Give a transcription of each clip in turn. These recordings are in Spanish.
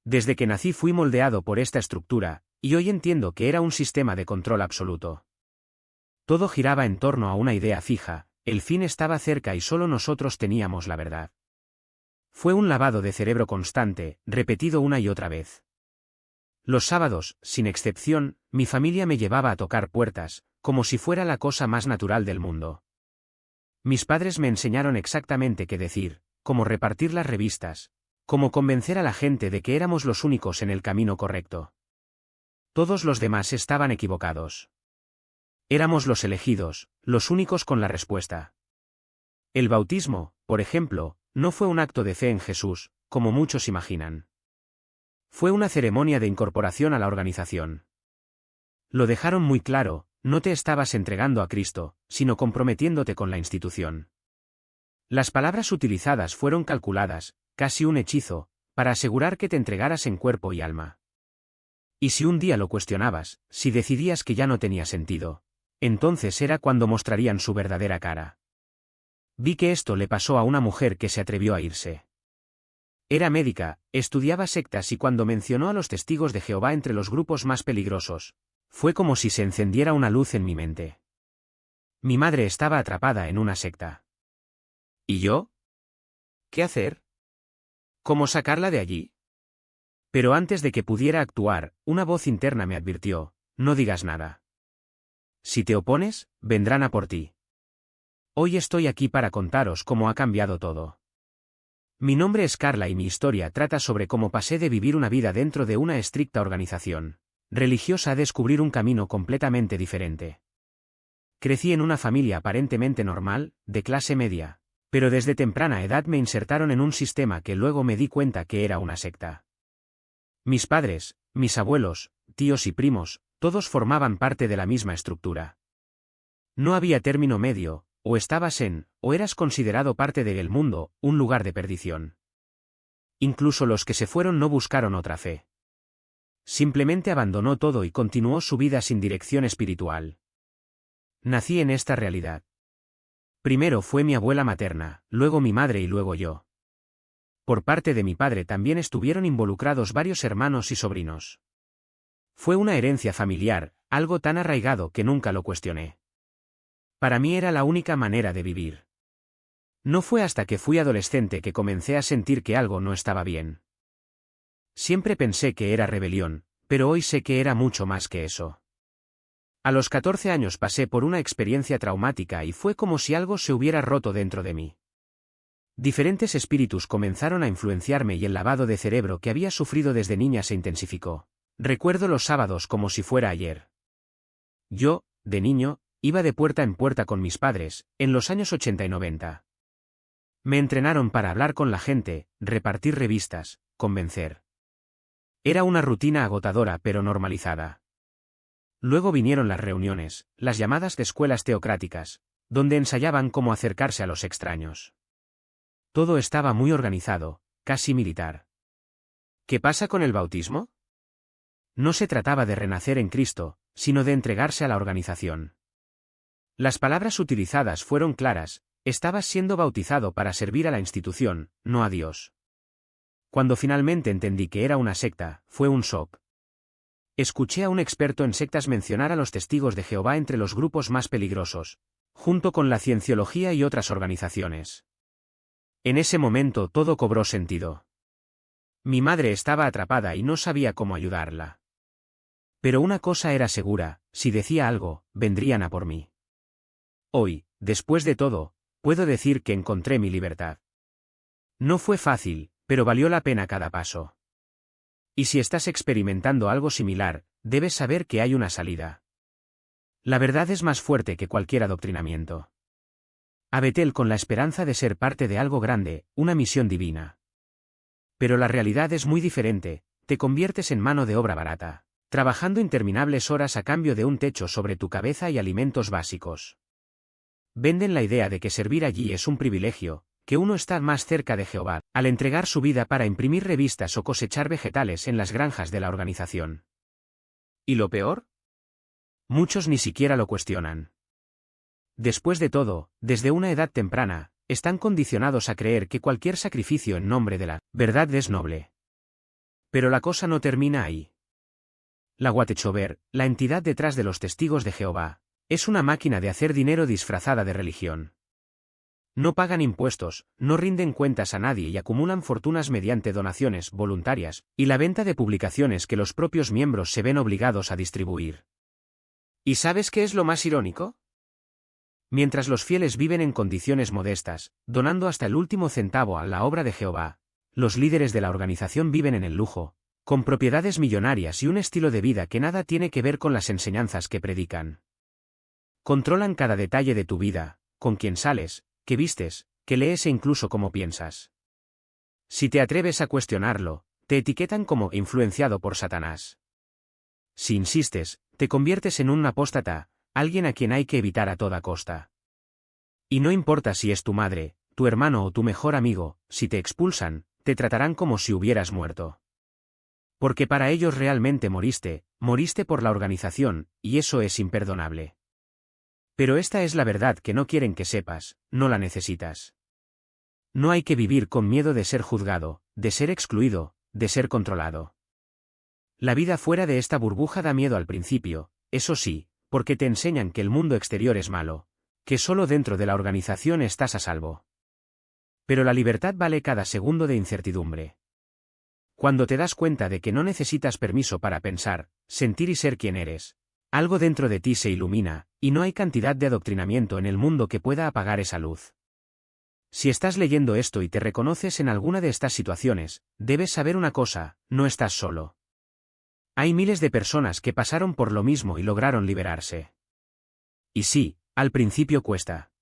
Desde que nací fui moldeado por esta estructura, y hoy entiendo que era un sistema de control absoluto. Todo giraba en torno a una idea fija, el fin estaba cerca y solo nosotros teníamos la verdad. Fue un lavado de cerebro constante, repetido una y otra vez. Los sábados, sin excepción, mi familia me llevaba a tocar puertas, como si fuera la cosa más natural del mundo. Mis padres me enseñaron exactamente qué decir, cómo repartir las revistas, cómo convencer a la gente de que éramos los únicos en el camino correcto. Todos los demás estaban equivocados. Éramos los elegidos, los únicos con la respuesta. El bautismo, por ejemplo, no fue un acto de fe en Jesús, como muchos imaginan. Fue una ceremonia de incorporación a la organización. Lo dejaron muy claro, no te estabas entregando a Cristo, sino comprometiéndote con la institución. Las palabras utilizadas fueron calculadas, casi un hechizo, para asegurar que te entregaras en cuerpo y alma. Y si un día lo cuestionabas, si decidías que ya no tenía sentido, entonces era cuando mostrarían su verdadera cara. Vi que esto le pasó a una mujer que se atrevió a irse. Era médica, estudiaba sectas y cuando mencionó a los testigos de Jehová entre los grupos más peligrosos, fue como si se encendiera una luz en mi mente. Mi madre estaba atrapada en una secta. ¿Y yo? ¿Qué hacer? ¿Cómo sacarla de allí? Pero antes de que pudiera actuar, una voz interna me advirtió, no digas nada. Si te opones, vendrán a por ti. Hoy estoy aquí para contaros cómo ha cambiado todo. Mi nombre es Carla y mi historia trata sobre cómo pasé de vivir una vida dentro de una estricta organización religiosa a descubrir un camino completamente diferente. Crecí en una familia aparentemente normal, de clase media, pero desde temprana edad me insertaron en un sistema que luego me di cuenta que era una secta. Mis padres, mis abuelos, tíos y primos, todos formaban parte de la misma estructura. No había término medio, o estabas en, o eras considerado parte del mundo, un lugar de perdición. Incluso los que se fueron no buscaron otra fe. Simplemente abandonó todo y continuó su vida sin dirección espiritual. Nací en esta realidad. Primero fue mi abuela materna, luego mi madre y luego yo. Por parte de mi padre también estuvieron involucrados varios hermanos y sobrinos. Fue una herencia familiar, algo tan arraigado que nunca lo cuestioné. Para mí era la única manera de vivir. No fue hasta que fui adolescente que comencé a sentir que algo no estaba bien. Siempre pensé que era rebelión, pero hoy sé que era mucho más que eso. A los 14 años pasé por una experiencia traumática y fue como si algo se hubiera roto dentro de mí. Diferentes espíritus comenzaron a influenciarme y el lavado de cerebro que había sufrido desde niña se intensificó. Recuerdo los sábados como si fuera ayer. Yo, de niño, iba de puerta en puerta con mis padres, en los años 80 y 90. Me entrenaron para hablar con la gente, repartir revistas, convencer. Era una rutina agotadora pero normalizada. Luego vinieron las reuniones, las llamadas de escuelas teocráticas, donde ensayaban cómo acercarse a los extraños. Todo estaba muy organizado, casi militar. ¿Qué pasa con el bautismo? No se trataba de renacer en Cristo, sino de entregarse a la organización. Las palabras utilizadas fueron claras, estabas siendo bautizado para servir a la institución, no a Dios. Cuando finalmente entendí que era una secta, fue un shock. Escuché a un experto en sectas mencionar a los testigos de Jehová entre los grupos más peligrosos, junto con la cienciología y otras organizaciones. En ese momento todo cobró sentido. Mi madre estaba atrapada y no sabía cómo ayudarla. Pero una cosa era segura, si decía algo, vendrían a por mí. Hoy, después de todo, puedo decir que encontré mi libertad. No fue fácil, pero valió la pena cada paso. Y si estás experimentando algo similar, debes saber que hay una salida. La verdad es más fuerte que cualquier adoctrinamiento. A Betel con la esperanza de ser parte de algo grande, una misión divina. Pero la realidad es muy diferente, te conviertes en mano de obra barata, trabajando interminables horas a cambio de un techo sobre tu cabeza y alimentos básicos. Venden la idea de que servir allí es un privilegio, que uno está más cerca de Jehová, al entregar su vida para imprimir revistas o cosechar vegetales en las granjas de la organización. ¿Y lo peor? Muchos ni siquiera lo cuestionan. Después de todo, desde una edad temprana, están condicionados a creer que cualquier sacrificio en nombre de la verdad es noble. Pero la cosa no termina ahí. La Watechover, la entidad detrás de los testigos de Jehová, es una máquina de hacer dinero disfrazada de religión. No pagan impuestos, no rinden cuentas a nadie y acumulan fortunas mediante donaciones voluntarias y la venta de publicaciones que los propios miembros se ven obligados a distribuir. ¿Y sabes qué es lo más irónico? Mientras los fieles viven en condiciones modestas, donando hasta el último centavo a la obra de Jehová, los líderes de la organización viven en el lujo, con propiedades millonarias y un estilo de vida que nada tiene que ver con las enseñanzas que predican. Controlan cada detalle de tu vida, con quién sales, qué vistes, qué lees e incluso cómo piensas. Si te atreves a cuestionarlo, te etiquetan como influenciado por Satanás. Si insistes, te conviertes en un apóstata, alguien a quien hay que evitar a toda costa. Y no importa si es tu madre, tu hermano o tu mejor amigo, si te expulsan, te tratarán como si hubieras muerto. Porque para ellos realmente moriste por la organización, y eso es imperdonable. Pero esta es la verdad que no quieren que sepas, no la necesitas. No hay que vivir con miedo de ser juzgado, de ser excluido, de ser controlado. La vida fuera de esta burbuja da miedo al principio, eso sí, porque te enseñan que el mundo exterior es malo, que solo dentro de la organización estás a salvo. Pero la libertad vale cada segundo de incertidumbre. Cuando te das cuenta de que no necesitas permiso para pensar, sentir y ser quien eres, algo dentro de ti se ilumina, y no hay cantidad de adoctrinamiento en el mundo que pueda apagar esa luz. Si estás leyendo esto y te reconoces en alguna de estas situaciones, debes saber una cosa, no estás solo. Hay miles de personas que pasaron por lo mismo y lograron liberarse. Y sí, al principio cuesta.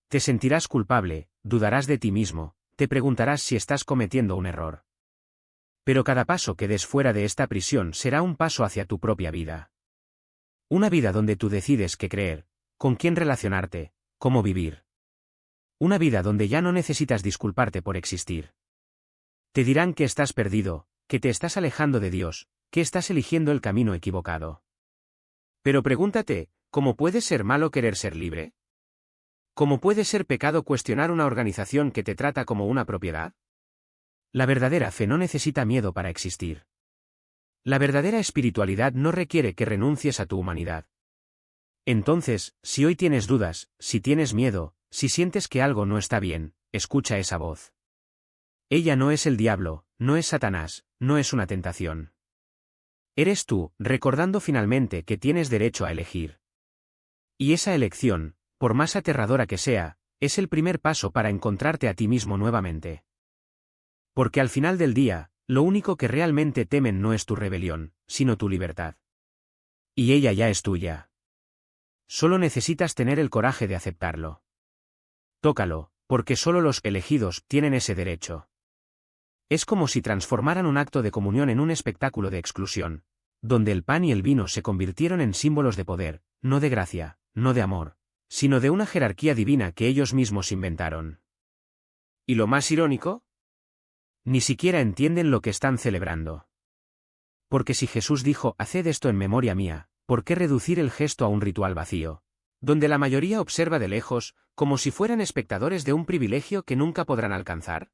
Te sentirás culpable, dudarás de ti mismo, te preguntarás si estás cometiendo un error. Pero cada paso que des fuera de esta prisión será un paso hacia tu propia vida. Una vida donde tú decides qué creer, con quién relacionarte, cómo vivir. Una vida donde ya no necesitas disculparte por existir. Te dirán que estás perdido, que te estás alejando de Dios, que estás eligiendo el camino equivocado. Pero pregúntate, ¿cómo puede ser malo querer ser libre? ¿Cómo puede ser pecado cuestionar una organización que te trata como una propiedad? La verdadera fe no necesita miedo para existir. La verdadera espiritualidad no requiere que renuncies a tu humanidad. Entonces, si hoy tienes dudas, si tienes miedo, si sientes que algo no está bien, escucha esa voz. Ella no es el diablo, no es Satanás, no es una tentación. Eres tú, recordando finalmente que tienes derecho a elegir. Y esa elección, por más aterradora que sea, es el primer paso para encontrarte a ti mismo nuevamente. Porque al final del día, lo único que realmente temen no es tu rebelión, sino tu libertad. Y ella ya es tuya. Solo necesitas tener el coraje de aceptarlo. Tócalo, porque solo los elegidos tienen ese derecho. Es como si transformaran un acto de comunión en un espectáculo de exclusión, donde el pan y el vino se convirtieron en símbolos de poder, no de gracia, no de amor, sino de una jerarquía divina que ellos mismos inventaron. ¿Y lo más irónico? Ni siquiera entienden lo que están celebrando. Porque si Jesús dijo, haced esto en memoria mía, ¿por qué reducir el gesto a un ritual vacío, donde la mayoría observa de lejos, como si fueran espectadores de un privilegio que nunca podrán alcanzar?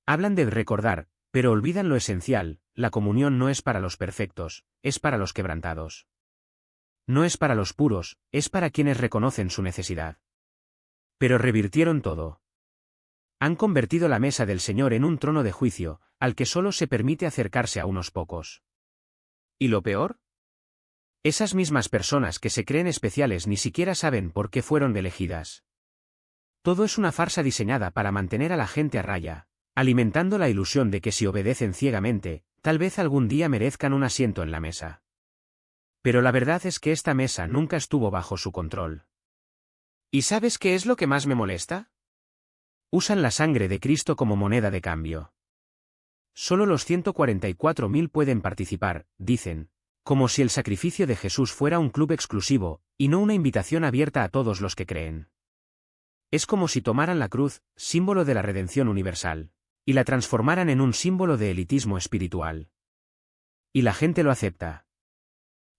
Hablan de recordar, pero olvidan lo esencial, la comunión no es para los perfectos, es para los quebrantados. No es para los puros, es para quienes reconocen su necesidad. Pero revirtieron todo. Han convertido la mesa del Señor en un trono de juicio, al que solo se permite acercarse a unos pocos. ¿Y lo peor? Esas mismas personas que se creen especiales ni siquiera saben por qué fueron elegidas. Todo es una farsa diseñada para mantener a la gente a raya, alimentando la ilusión de que si obedecen ciegamente, tal vez algún día merezcan un asiento en la mesa. Pero la verdad es que esta mesa nunca estuvo bajo su control. ¿Y sabes qué es lo que más me molesta? Usan la sangre de Cristo como moneda de cambio. Solo los 144.000 pueden participar, dicen, como si el sacrificio de Jesús fuera un club exclusivo, y no una invitación abierta a todos los que creen. Es como si tomaran la cruz, símbolo de la redención universal, y la transformaran en un símbolo de elitismo espiritual. Y la gente lo acepta.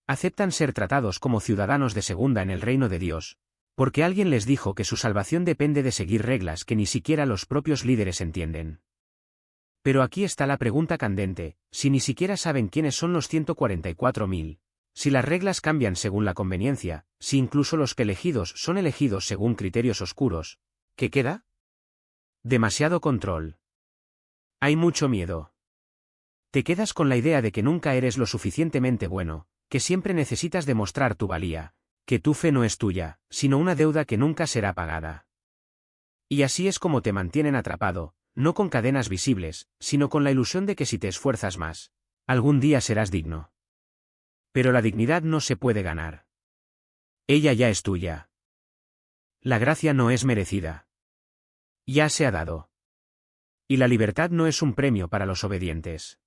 Aceptan ser tratados como ciudadanos de segunda en el reino de Dios, porque alguien les dijo que su salvación depende de seguir reglas que ni siquiera los propios líderes entienden. Pero aquí está la pregunta candente, si ni siquiera saben quiénes son los 144.000, si las reglas cambian según la conveniencia, si incluso los que elegidos son elegidos según criterios oscuros, ¿qué queda? Demasiado control. Hay mucho miedo. Te quedas con la idea de que nunca eres lo suficientemente bueno, que siempre necesitas demostrar tu valía, que tu fe no es tuya, sino una deuda que nunca será pagada. Y así es como te mantienen atrapado, no con cadenas visibles, sino con la ilusión de que si te esfuerzas más, algún día serás digno. Pero la dignidad no se puede ganar. Ella ya es tuya. La gracia no es merecida. Ya se ha dado. Y la libertad no es un premio para los obedientes.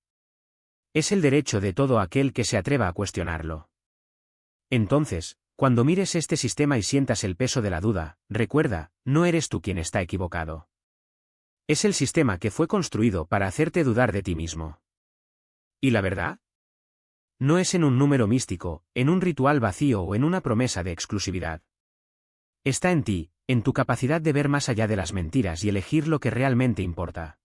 Es el derecho de todo aquel que se atreva a cuestionarlo. Entonces, cuando mires este sistema y sientas el peso de la duda, recuerda, no eres tú quien está equivocado. Es el sistema que fue construido para hacerte dudar de ti mismo. ¿Y la verdad? No es en un número místico, en un ritual vacío o en una promesa de exclusividad. Está en ti, en tu capacidad de ver más allá de las mentiras y elegir lo que realmente importa.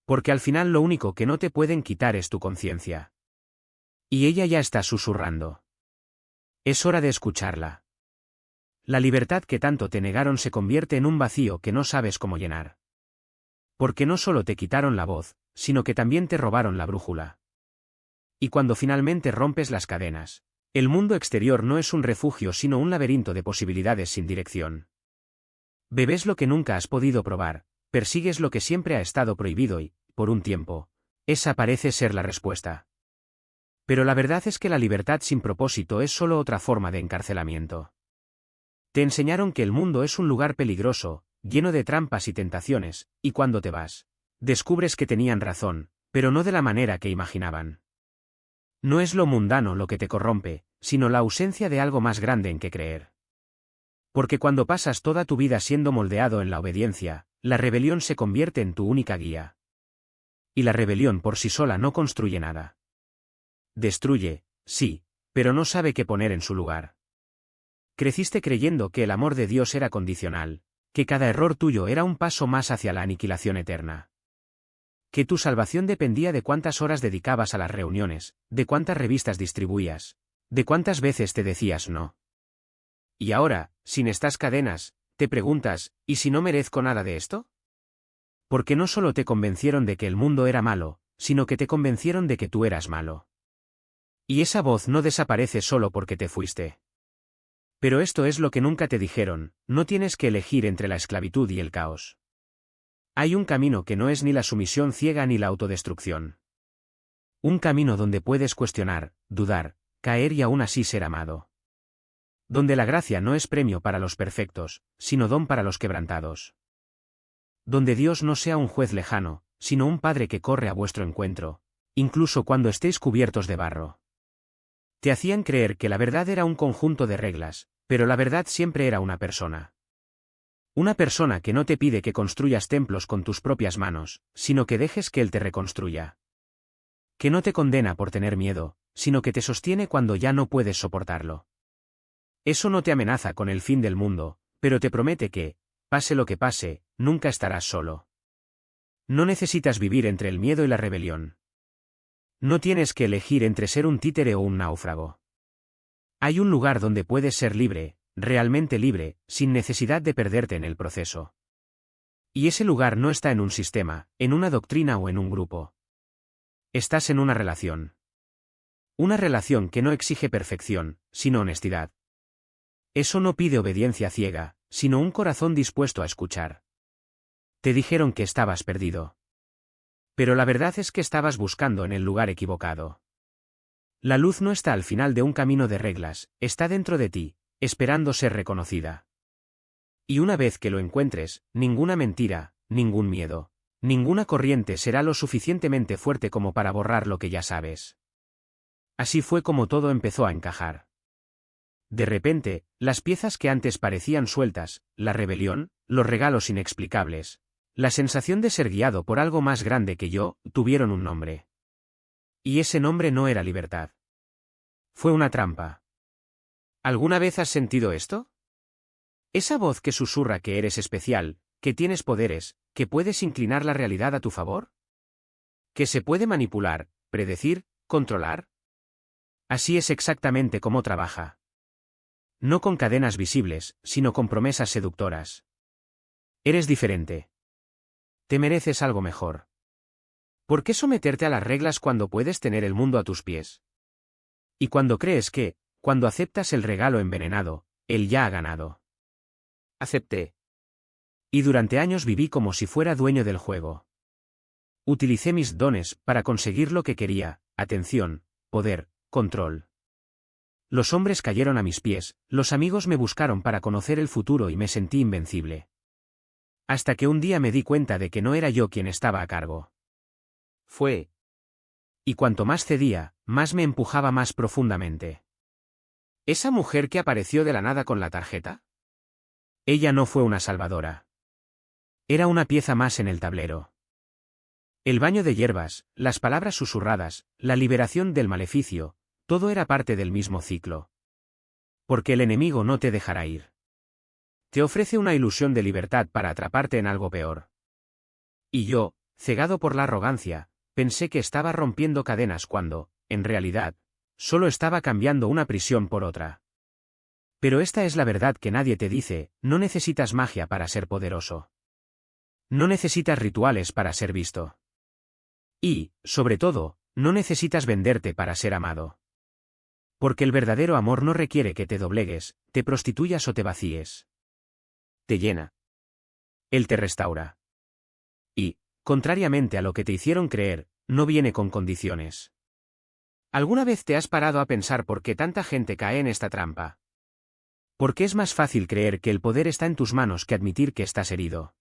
Porque al final lo único que no te pueden quitar es tu conciencia. Y ella ya está susurrando. Es hora de escucharla. La libertad que tanto te negaron se convierte en un vacío que no sabes cómo llenar. Porque no solo te quitaron la voz, sino que también te robaron la brújula. Y cuando finalmente rompes las cadenas, el mundo exterior no es un refugio sino un laberinto de posibilidades sin dirección. Bebes lo que nunca has podido probar, persigues lo que siempre ha estado prohibido y, por un tiempo, esa parece ser la respuesta. Pero la verdad es que la libertad sin propósito es solo otra forma de encarcelamiento. Te enseñaron que el mundo es un lugar peligroso, lleno de trampas y tentaciones, y cuando te vas, descubres que tenían razón, pero no de la manera que imaginaban. No es lo mundano lo que te corrompe, sino la ausencia de algo más grande en que creer. Porque cuando pasas toda tu vida siendo moldeado en la obediencia, la rebelión se convierte en tu única guía. Y la rebelión por sí sola no construye nada. Destruye, sí, pero no sabe qué poner en su lugar. Creciste creyendo que el amor de Dios era condicional, que cada error tuyo era un paso más hacia la aniquilación eterna. Que tu salvación dependía de cuántas horas dedicabas a las reuniones, de cuántas revistas distribuías, de cuántas veces te decías no. Y ahora, sin estas cadenas, te preguntas, ¿y si no merezco nada de esto? Porque no solo te convencieron de que el mundo era malo, sino que te convencieron de que tú eras malo. Y esa voz no desaparece solo porque te fuiste. Pero esto es lo que nunca te dijeron, no tienes que elegir entre la esclavitud y el caos. Hay un camino que no es ni la sumisión ciega ni la autodestrucción. Un camino donde puedes cuestionar, dudar, caer y aún así ser amado. Donde la gracia no es premio para los perfectos, sino don para los quebrantados. Donde Dios no sea un juez lejano, sino un Padre que corre a vuestro encuentro, incluso cuando estéis cubiertos de barro. Te hacían creer que la verdad era un conjunto de reglas, pero la verdad siempre era una persona. Una persona que no te pide que construyas templos con tus propias manos, sino que dejes que Él te reconstruya. Que no te condena por tener miedo, sino que te sostiene cuando ya no puedes soportarlo. Eso no te amenaza con el fin del mundo, pero te promete que, pase lo que pase, nunca estarás solo. No necesitas vivir entre el miedo y la rebelión. No tienes que elegir entre ser un títere o un náufrago. Hay un lugar donde puedes ser libre, realmente libre, sin necesidad de perderte en el proceso. Y ese lugar no está en un sistema, en una doctrina o en un grupo. Estás en una relación. Una relación que no exige perfección, sino honestidad. Eso no pide obediencia ciega, sino un corazón dispuesto a escuchar. Te dijeron que estabas perdido. Pero la verdad es que estabas buscando en el lugar equivocado. La luz no está al final de un camino de reglas, está dentro de ti, esperando ser reconocida. Y una vez que lo encuentres, ninguna mentira, ningún miedo, ninguna corriente será lo suficientemente fuerte como para borrar lo que ya sabes. Así fue como todo empezó a encajar. De repente, las piezas que antes parecían sueltas, la rebelión, los regalos inexplicables, la sensación de ser guiado por algo más grande que yo, tuvieron un nombre. Y ese nombre no era libertad. Fue una trampa. ¿Alguna vez has sentido esto? Esa voz que susurra que eres especial, que tienes poderes, que puedes inclinar la realidad a tu favor. ¿Que se puede manipular, predecir, controlar? Así es exactamente como trabaja. No con cadenas visibles, sino con promesas seductoras. Eres diferente. Te mereces algo mejor. ¿Por qué someterte a las reglas cuando puedes tener el mundo a tus pies? Y cuando crees que, cuando aceptas el regalo envenenado, él ya ha ganado. Acepté. Y durante años viví como si fuera dueño del juego. Utilicé mis dones para conseguir lo que quería: atención, poder, control. Los hombres cayeron a mis pies, los amigos me buscaron para conocer el futuro y me sentí invencible. Hasta que un día me di cuenta de que no era yo quien estaba a cargo. Y cuanto más cedía, más me empujaba más profundamente. ¿Esa mujer que apareció de la nada con la tarjeta? Ella no fue una salvadora. Era una pieza más en el tablero. El baño de hierbas, las palabras susurradas, la liberación del maleficio, todo era parte del mismo ciclo. Porque el enemigo no te dejará ir. Te ofrece una ilusión de libertad para atraparte en algo peor. Y yo, cegado por la arrogancia, pensé que estaba rompiendo cadenas cuando, en realidad, solo estaba cambiando una prisión por otra. Pero esta es la verdad que nadie te dice: no necesitas magia para ser poderoso. No necesitas rituales para ser visto. Y, sobre todo, no necesitas venderte para ser amado. Porque el verdadero amor no requiere que te doblegues, te prostituyas o te vacíes. Te llena. Él te restaura. Y, contrariamente a lo que te hicieron creer, no viene con condiciones. ¿Alguna vez te has parado a pensar por qué tanta gente cae en esta trampa? Porque es más fácil creer que el poder está en tus manos que admitir que estás herido.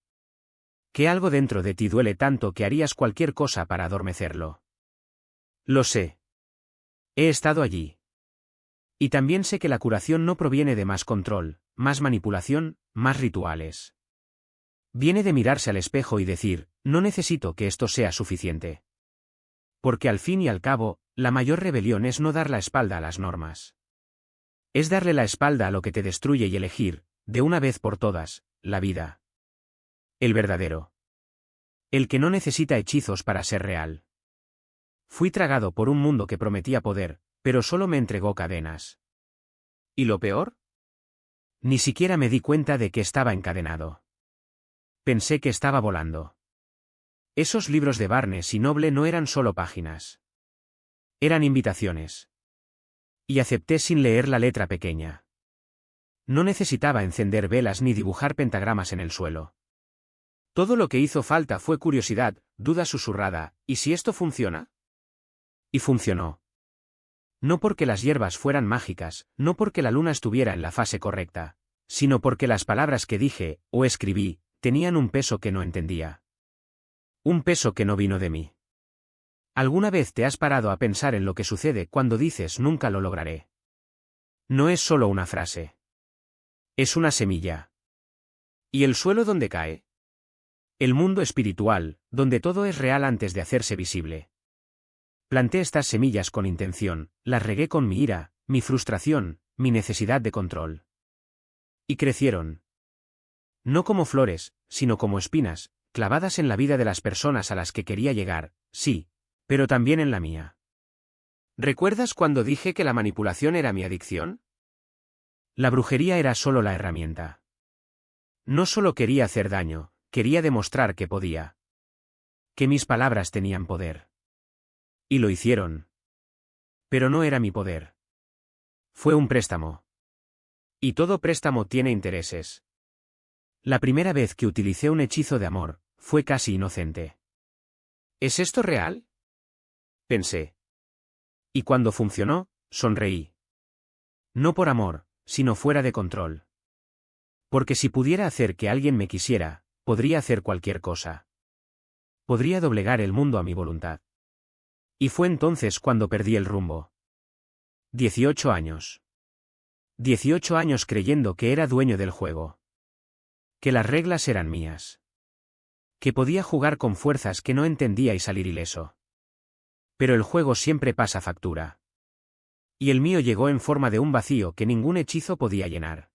Que algo dentro de ti duele tanto que harías cualquier cosa para adormecerlo. Lo sé. He estado allí. Y también sé que la curación no proviene de más control, más manipulación, más rituales. Viene de mirarse al espejo y decir: no necesito que esto sea suficiente. Porque al fin y al cabo, la mayor rebelión es no dar la espalda a las normas. Es darle la espalda a lo que te destruye y elegir, de una vez por todas, la vida. El verdadero. El que no necesita hechizos para ser real. Fui tragado por un mundo que prometía poder, pero solo me entregó cadenas. ¿Y lo peor? Ni siquiera me di cuenta de que estaba encadenado. Pensé que estaba volando. Esos libros de Barnes y Noble no eran solo páginas. Eran invitaciones. Y acepté sin leer la letra pequeña. No necesitaba encender velas ni dibujar pentagramas en el suelo. Todo lo que hizo falta fue curiosidad, duda susurrada: ¿y si esto funciona? Y funcionó. No porque las hierbas fueran mágicas, no porque la luna estuviera en la fase correcta, sino porque las palabras que dije, o escribí, tenían un peso que no entendía. Un peso que no vino de mí. ¿Alguna vez te has parado a pensar en lo que sucede cuando dices nunca lo lograré? No es solo una frase. Es una semilla. ¿Y el suelo donde cae? El mundo espiritual, donde todo es real antes de hacerse visible. Planté estas semillas con intención, las regué con mi ira, mi frustración, mi necesidad de control. Y crecieron. No como flores, sino como espinas, clavadas en la vida de las personas a las que quería llegar, sí, pero también en la mía. ¿Recuerdas cuando dije que la manipulación era mi adicción? La brujería era solo la herramienta. No solo quería hacer daño, quería demostrar que podía. Que mis palabras tenían poder. Y lo hicieron. Pero no era mi poder. Fue un préstamo. Y todo préstamo tiene intereses. La primera vez que utilicé un hechizo de amor, fue casi inocente. ¿Es esto real? Pensé. Y cuando funcionó, sonreí. No por amor, sino fuera de control. Porque si pudiera hacer que alguien me quisiera, podría hacer cualquier cosa. Podría doblegar el mundo a mi voluntad. Y fue entonces cuando perdí el rumbo. 18 años. 18 años creyendo que era dueño del juego. Que las reglas eran mías. Que podía jugar con fuerzas que no entendía y salir ileso. Pero el juego siempre pasa factura. Y el mío llegó en forma de un vacío que ningún hechizo podía llenar.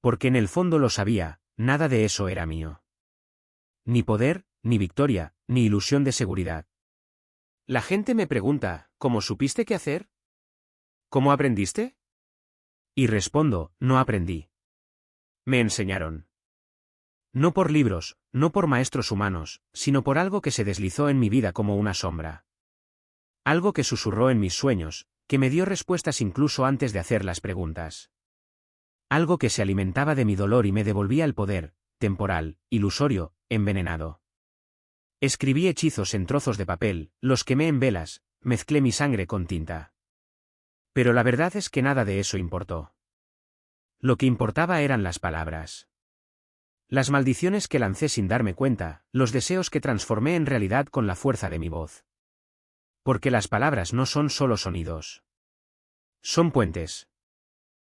Porque en el fondo lo sabía, nada de eso era mío. Ni poder, ni victoria, ni ilusión de seguridad. La gente me pregunta, ¿cómo supiste qué hacer? ¿Cómo aprendiste? Y respondo, no aprendí. Me enseñaron. No por libros, no por maestros humanos, sino por algo que se deslizó en mi vida como una sombra. Algo que susurró en mis sueños, que me dio respuestas incluso antes de hacer las preguntas. Algo que se alimentaba de mi dolor y me devolvía el poder, temporal, ilusorio, envenenado. Escribí hechizos en trozos de papel, los quemé en velas, mezclé mi sangre con tinta. Pero la verdad es que nada de eso importó. Lo que importaba eran las palabras. Las maldiciones que lancé sin darme cuenta, los deseos que transformé en realidad con la fuerza de mi voz. Porque las palabras no son solo sonidos. Son puentes.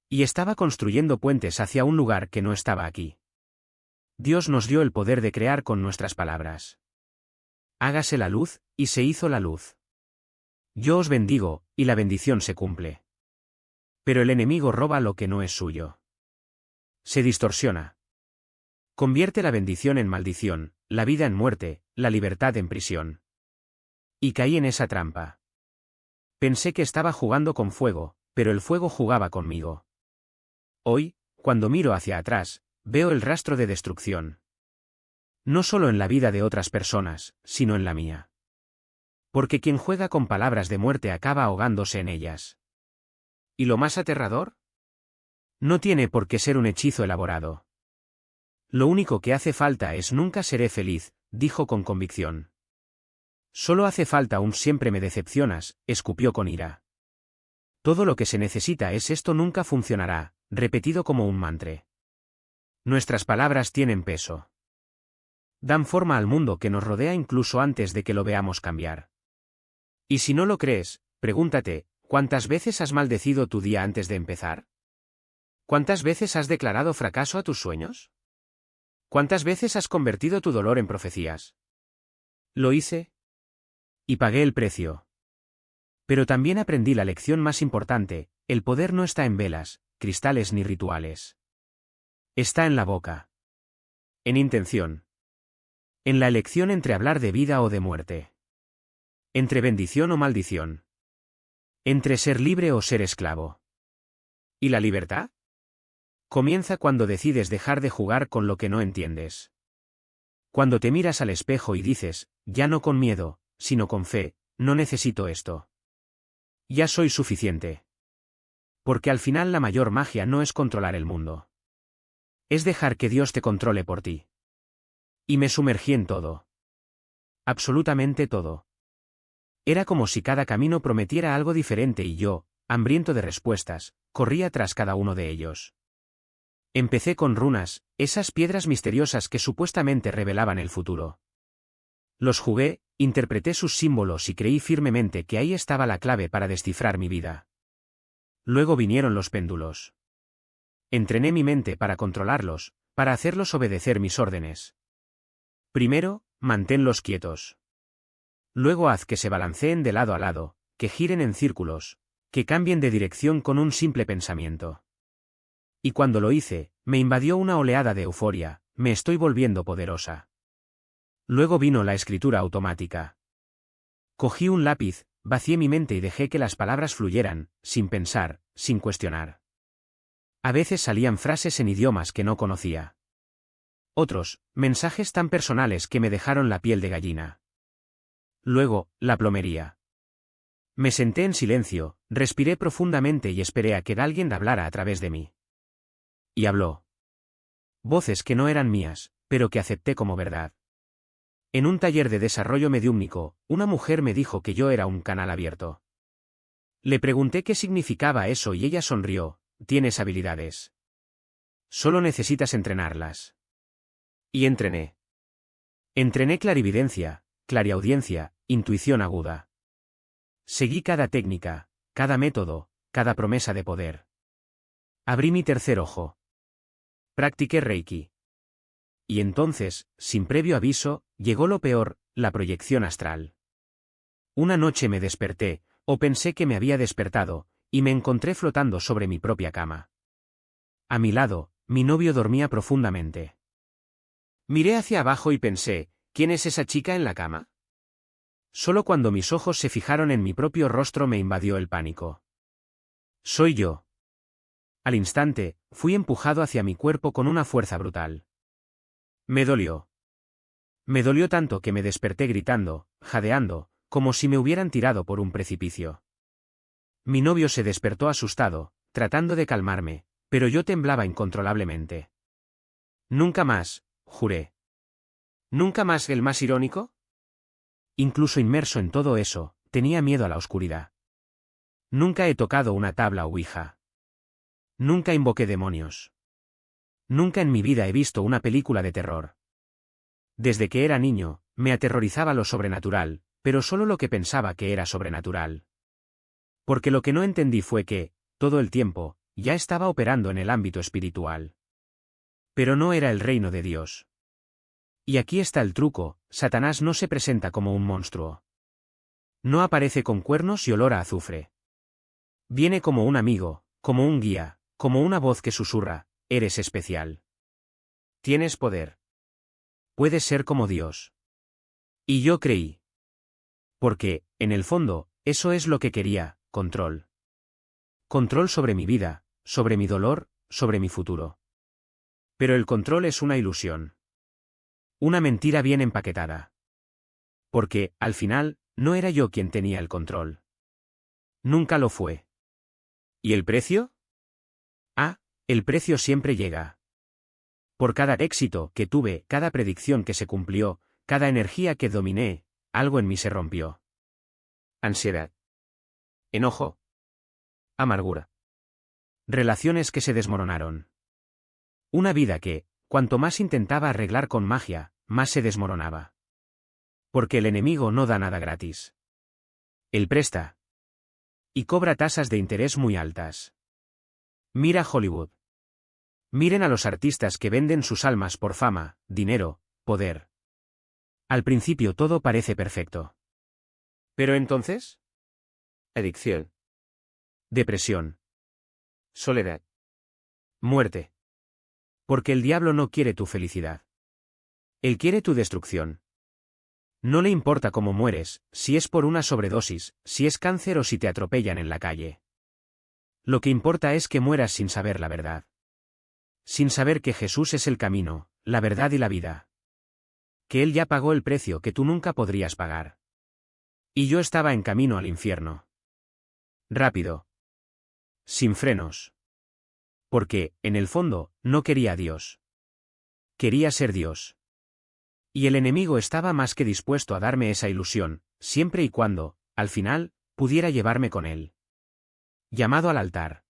Y estaba construyendo puentes hacia un lugar que no estaba aquí. Dios nos dio el poder de crear con nuestras palabras. Hágase la luz, y se hizo la luz. Yo os bendigo, y la bendición se cumple. Pero el enemigo roba lo que no es suyo. Se distorsiona. Convierte la bendición en maldición, la vida en muerte, la libertad en prisión. Y caí en esa trampa. Pensé que estaba jugando con fuego, pero el fuego jugaba conmigo. Hoy, cuando miro hacia atrás, veo el rastro de destrucción. No solo en la vida de otras personas, sino en la mía. Porque quien juega con palabras de muerte acaba ahogándose en ellas. ¿Y lo más aterrador? No tiene por qué ser un hechizo elaborado. Lo único que hace falta es nunca seré feliz, dijo con convicción. Solo hace falta un siempre me decepcionas, escupió con ira. Todo lo que se necesita es esto nunca funcionará, repetido como un mantra. Nuestras palabras tienen peso. Dan forma al mundo que nos rodea incluso antes de que lo veamos cambiar. Y si no lo crees, pregúntate, ¿cuántas veces has maldecido tu día antes de empezar? ¿Cuántas veces has declarado fracaso a tus sueños? ¿Cuántas veces has convertido tu dolor en profecías? Lo hice. Y pagué el precio. Pero también aprendí la lección más importante, el poder no está en velas, cristales ni rituales. Está en la boca. En intención. En la elección entre hablar de vida o de muerte. Entre bendición o maldición. Entre ser libre o ser esclavo. ¿Y la libertad? Comienza cuando decides dejar de jugar con lo que no entiendes. Cuando te miras al espejo y dices, ya no con miedo, sino con fe, no necesito esto. Ya soy suficiente. Porque al final la mayor magia no es controlar el mundo. Es dejar que Dios te controle por ti. Y me sumergí en todo. Absolutamente todo. Era como si cada camino prometiera algo diferente y yo, hambriento de respuestas, corría tras cada uno de ellos. Empecé con runas, esas piedras misteriosas que supuestamente revelaban el futuro. Los jugué, interpreté sus símbolos y creí firmemente que ahí estaba la clave para descifrar mi vida. Luego vinieron los péndulos. Entrené mi mente para controlarlos, para hacerlos obedecer mis órdenes. Primero, manténlos quietos. Luego haz que se balanceen de lado a lado, que giren en círculos, que cambien de dirección con un simple pensamiento. Y cuando lo hice, me invadió una oleada de euforia, me estoy volviendo poderosa. Luego vino la escritura automática. Cogí un lápiz, vacié mi mente y dejé que las palabras fluyeran, sin pensar, sin cuestionar. A veces salían frases en idiomas que no conocía. Otros, mensajes tan personales que me dejaron la piel de gallina. Luego, la plomería. Me senté en silencio, respiré profundamente y esperé a que alguien hablara a través de mí. Y habló. Voces que no eran mías, pero que acepté como verdad. En un taller de desarrollo mediúmnico, una mujer me dijo que yo era un canal abierto. Le pregunté qué significaba eso y ella sonrió, tienes habilidades. Solo necesitas entrenarlas. Y entrené. Entrené clarividencia, clariaudiencia, intuición aguda. Seguí cada técnica, cada método, cada promesa de poder. Abrí mi tercer ojo. Practiqué Reiki. Y entonces, sin previo aviso, llegó lo peor, la proyección astral. Una noche me desperté, o pensé que me había despertado, y me encontré flotando sobre mi propia cama. A mi lado, mi novio dormía profundamente. Miré hacia abajo y pensé, ¿quién es esa chica en la cama? Solo cuando mis ojos se fijaron en mi propio rostro me invadió el pánico. Soy yo. Al instante, fui empujado hacia mi cuerpo con una fuerza brutal. Me dolió. Me dolió tanto que me desperté gritando, jadeando, como si me hubieran tirado por un precipicio. Mi novio se despertó asustado, tratando de calmarme, pero yo temblaba incontrolablemente. Nunca más, juré. ¿Nunca más el más irónico? Incluso inmerso en todo eso, tenía miedo a la oscuridad. Nunca he tocado una tabla ouija. Nunca invoqué demonios. Nunca en mi vida he visto una película de terror. Desde que era niño, me aterrorizaba lo sobrenatural, pero solo lo que pensaba que era sobrenatural. Porque lo que no entendí fue que, todo el tiempo, ya estaba operando en el ámbito espiritual. Pero no era el reino de Dios. Y aquí está el truco: Satanás no se presenta como un monstruo. No aparece con cuernos y olor a azufre. Viene como un amigo, como un guía, como una voz que susurra: eres especial. Tienes poder. Puedes ser como Dios. Y yo creí. Porque, en el fondo, eso es lo que quería: control. Control sobre mi vida, sobre mi dolor, sobre mi futuro. Pero el control es una ilusión. Una mentira bien empaquetada. Porque, al final, no era yo quien tenía el control. Nunca lo fue. ¿Y el precio? Ah, el precio siempre llega. Por cada éxito que tuve, cada predicción que se cumplió, cada energía que dominé, algo en mí se rompió. Ansiedad. Enojo. Amargura. Relaciones que se desmoronaron. Una vida que, cuanto más intentaba arreglar con magia, más se desmoronaba. Porque el enemigo no da nada gratis. Él presta. Y cobra tasas de interés muy altas. Mira Hollywood. Miren a los artistas que venden sus almas por fama, dinero, poder. Al principio todo parece perfecto. ¿Pero entonces? Adicción. Depresión. Soledad. Muerte. Porque el diablo no quiere tu felicidad. Él quiere tu destrucción. No le importa cómo mueres, si es por una sobredosis, si es cáncer o si te atropellan en la calle. Lo que importa es que mueras sin saber la verdad. Sin saber que Jesús es el camino, la verdad y la vida. Que Él ya pagó el precio que tú nunca podrías pagar. Y yo estaba en camino al infierno. Rápido. Sin frenos. Porque, en el fondo, no quería a Dios. Quería ser Dios. Y el enemigo estaba más que dispuesto a darme esa ilusión, siempre y cuando, al final, pudiera llevarme con él. Llamado al altar.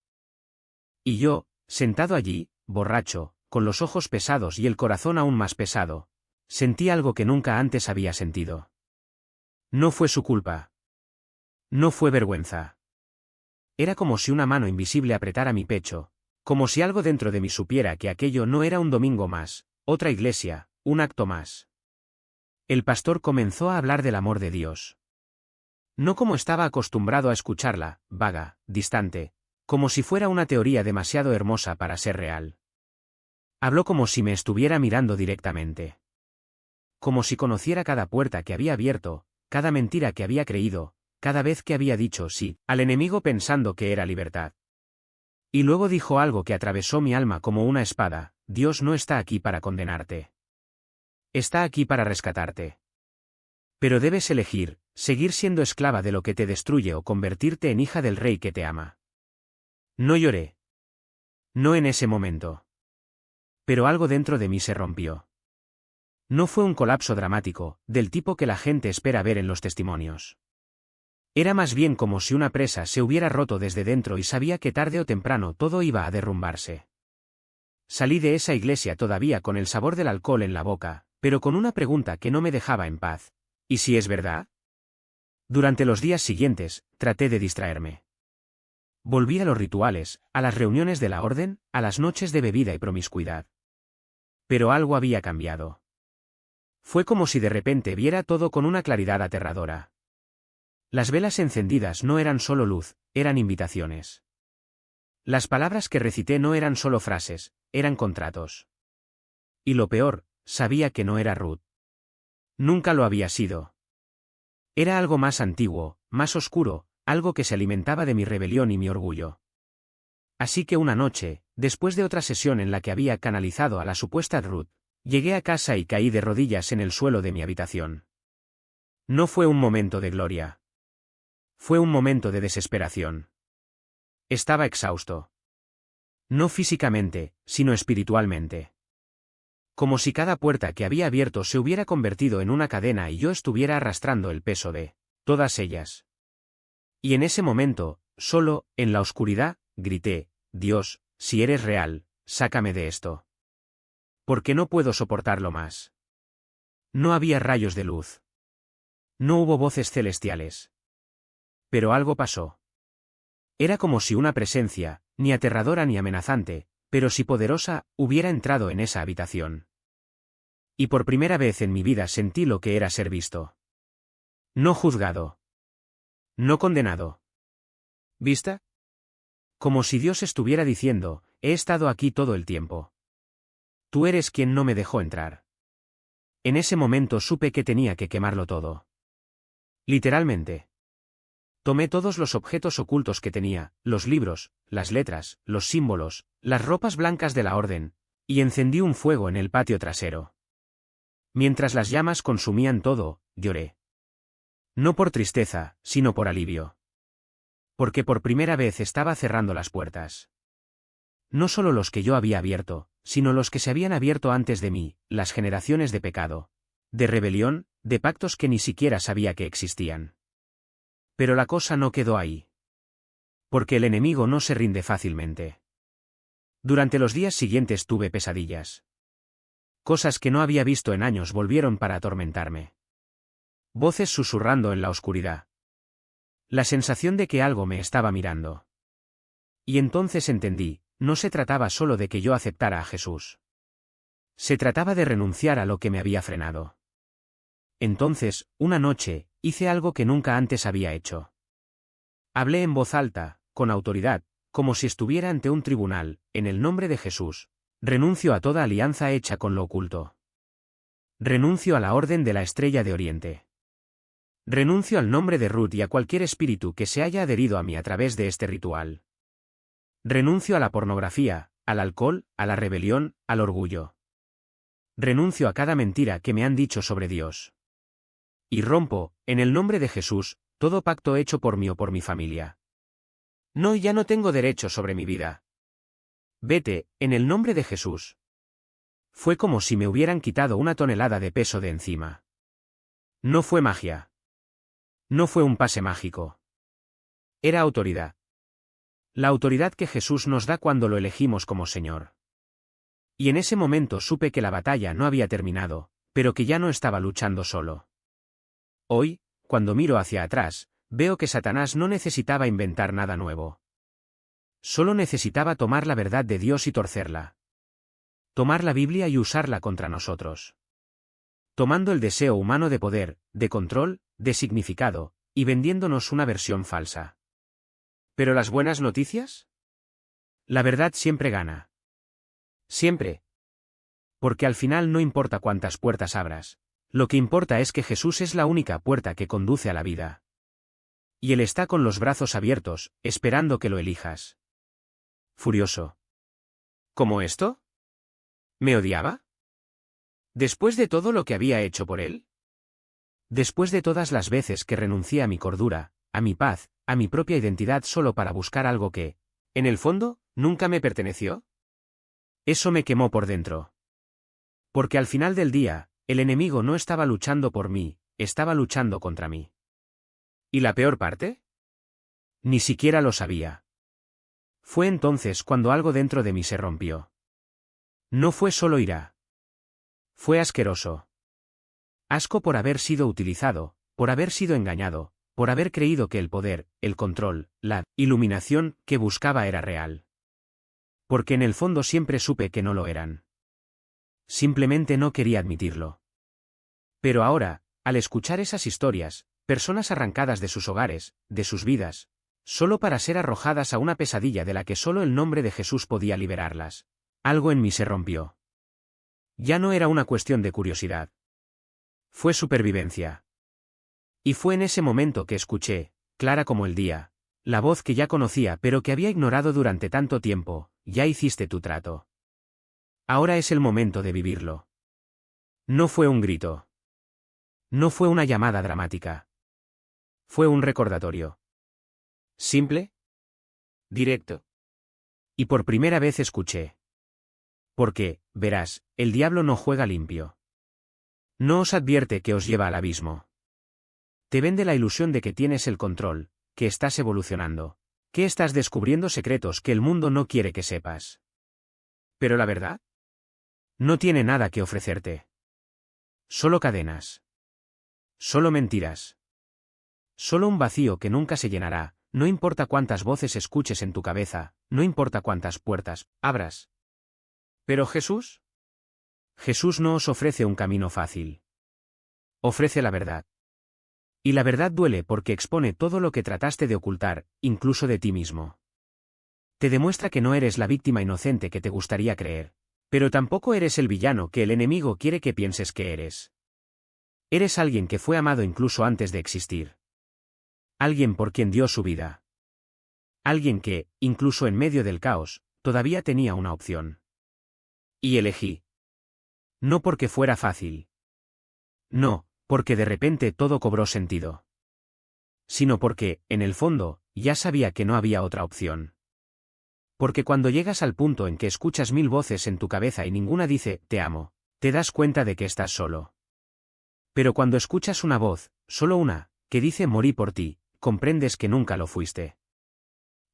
Y yo, sentado allí, borracho, con los ojos pesados y el corazón aún más pesado, sentí algo que nunca antes había sentido. No fue su culpa. No fue vergüenza. Era como si una mano invisible apretara mi pecho, como si algo dentro de mí supiera que aquello no era un domingo más, otra iglesia, un acto más. El pastor comenzó a hablar del amor de Dios. No como estaba acostumbrado a escucharla, vaga, distante, como si fuera una teoría demasiado hermosa para ser real. Habló como si me estuviera mirando directamente. Como si conociera cada puerta que había abierto, cada mentira que había creído, cada vez que había dicho sí al enemigo pensando que era libertad. Y luego dijo algo que atravesó mi alma como una espada: Dios no está aquí para condenarte. Está aquí para rescatarte. Pero debes elegir, seguir siendo esclava de lo que te destruye o convertirte en hija del Rey que te ama. No lloré. No en ese momento. Pero algo dentro de mí se rompió. No fue un colapso dramático, del tipo que la gente espera ver en los testimonios. Era más bien como si una presa se hubiera roto desde dentro y sabía que tarde o temprano todo iba a derrumbarse. Salí de esa iglesia todavía con el sabor del alcohol en la boca, pero con una pregunta que no me dejaba en paz: ¿y si es verdad? Durante los días siguientes, traté de distraerme. Volví a los rituales, a las reuniones de la orden, a las noches de bebida y promiscuidad. Pero algo había cambiado. Fue como si de repente viera todo con una claridad aterradora. Las velas encendidas no eran solo luz, eran invitaciones. Las palabras que recité no eran solo frases, eran contratos. Y lo peor, sabía que no era Ruth. Nunca lo había sido. Era algo más antiguo, más oscuro, algo que se alimentaba de mi rebelión y mi orgullo. Así que una noche, después de otra sesión en la que había canalizado a la supuesta Ruth, llegué a casa y caí de rodillas en el suelo de mi habitación. No fue un momento de gloria. Fue un momento de desesperación. Estaba exhausto. No físicamente, sino espiritualmente. Como si cada puerta que había abierto se hubiera convertido en una cadena y yo estuviera arrastrando el peso de todas ellas. Y en ese momento, solo, en la oscuridad, grité: Dios, si eres real, sácame de esto. Porque no puedo soportarlo más. No había rayos de luz. No hubo voces celestiales. Pero algo pasó. Era como si una presencia, ni aterradora ni amenazante, pero sí poderosa, hubiera entrado en esa habitación. Y por primera vez en mi vida sentí lo que era ser visto. No juzgado. No condenado. ¿Vista? Como si Dios estuviera diciendo: he estado aquí todo el tiempo. Tú eres quien no me dejó entrar. En ese momento supe que tenía que quemarlo todo. Literalmente. Tomé todos los objetos ocultos que tenía, los libros, las letras, los símbolos, las ropas blancas de la orden, y encendí un fuego en el patio trasero. Mientras las llamas consumían todo, lloré. No por tristeza, sino por alivio. Porque por primera vez estaba cerrando las puertas. No solo los que yo había abierto, sino los que se habían abierto antes de mí, las generaciones de pecado, de rebelión, de pactos que ni siquiera sabía que existían. Pero la cosa no quedó ahí. Porque el enemigo no se rinde fácilmente. Durante los días siguientes tuve pesadillas. Cosas que no había visto en años volvieron para atormentarme. Voces susurrando en la oscuridad. La sensación de que algo me estaba mirando. Y entonces entendí, no se trataba solo de que yo aceptara a Jesús. Se trataba de renunciar a lo que me había frenado. Entonces, una noche, hice algo que nunca antes había hecho. Hablé en voz alta, con autoridad, como si estuviera ante un tribunal: en el nombre de Jesús, renuncio a toda alianza hecha con lo oculto. Renuncio a la orden de la Estrella de Oriente. Renuncio al nombre de Ruth y a cualquier espíritu que se haya adherido a mí a través de este ritual. Renuncio a la pornografía, al alcohol, a la rebelión, al orgullo. Renuncio a cada mentira que me han dicho sobre Dios. Y rompo, en el nombre de Jesús, todo pacto hecho por mí o por mi familia. No, ya no tengo derecho sobre mi vida. Vete, en el nombre de Jesús. Fue como si me hubieran quitado una tonelada de peso de encima. No fue magia. No fue un pase mágico. Era autoridad. La autoridad que Jesús nos da cuando lo elegimos como Señor. Y en ese momento supe que la batalla no había terminado, pero que ya no estaba luchando solo. Hoy, cuando miro hacia atrás, veo que Satanás no necesitaba inventar nada nuevo. Solo necesitaba tomar la verdad de Dios y torcerla. Tomar la Biblia y usarla contra nosotros. Tomando el deseo humano de poder, de control, de significado, y vendiéndonos una versión falsa. ¿Pero las buenas noticias? La verdad siempre gana. Siempre. Porque al final no importa cuántas puertas abras, lo que importa es que Jesús es la única puerta que conduce a la vida. Y Él está con los brazos abiertos, esperando que lo elijas. Furioso. ¿Cómo esto? ¿Me odiaba? ¿Después de todo lo que había hecho por Él? Después de todas las veces que renuncié a mi cordura, a mi paz, a mi propia identidad solo para buscar algo que, en el fondo, nunca me perteneció. Eso me quemó por dentro. Porque al final del día, el enemigo no estaba luchando por mí, estaba luchando contra mí. ¿Y la peor parte? Ni siquiera lo sabía. Fue entonces cuando algo dentro de mí se rompió. No fue solo ira. Fue asqueroso. Asco por haber sido utilizado, por haber sido engañado, por haber creído que el poder, el control, la iluminación que buscaba era real. Porque en el fondo siempre supe que no lo eran. Simplemente no quería admitirlo. Pero ahora, al escuchar esas historias, personas arrancadas de sus hogares, de sus vidas, solo para ser arrojadas a una pesadilla de la que solo el nombre de Jesús podía liberarlas, algo en mí se rompió. Ya no era una cuestión de curiosidad. Fue supervivencia. Y fue en ese momento que escuché, clara como el día, la voz que ya conocía pero que había ignorado durante tanto tiempo: ya hiciste tu trato. Ahora es el momento de vivirlo. No fue un grito. No fue una llamada dramática. Fue un recordatorio. Simple, directo. Y por primera vez escuché. Porque, verás, el diablo no juega limpio. No os advierte que os lleva al abismo. Te vende la ilusión de que tienes el control, que estás evolucionando, que estás descubriendo secretos que el mundo no quiere que sepas. Pero la verdad, no tiene nada que ofrecerte. Solo cadenas. Solo mentiras. Solo un vacío que nunca se llenará, no importa cuántas voces escuches en tu cabeza, no importa cuántas puertas abras. ¿Pero Jesús? Jesús no os ofrece un camino fácil. Ofrece la verdad. Y la verdad duele porque expone todo lo que trataste de ocultar, incluso de ti mismo. Te demuestra que no eres la víctima inocente que te gustaría creer, pero tampoco eres el villano que el enemigo quiere que pienses que eres. Eres alguien que fue amado incluso antes de existir. Alguien por quien dio su vida. Alguien que, incluso en medio del caos, todavía tenía una opción. Y elegí. No porque fuera fácil. No, porque de repente todo cobró sentido. Sino porque, en el fondo, ya sabía que no había otra opción. Porque cuando llegas al punto en que escuchas 1000 voces en tu cabeza y ninguna dice, te amo, te das cuenta de que estás solo. Pero cuando escuchas una voz, solo una, que dice morí por ti, comprendes que nunca lo fuiste.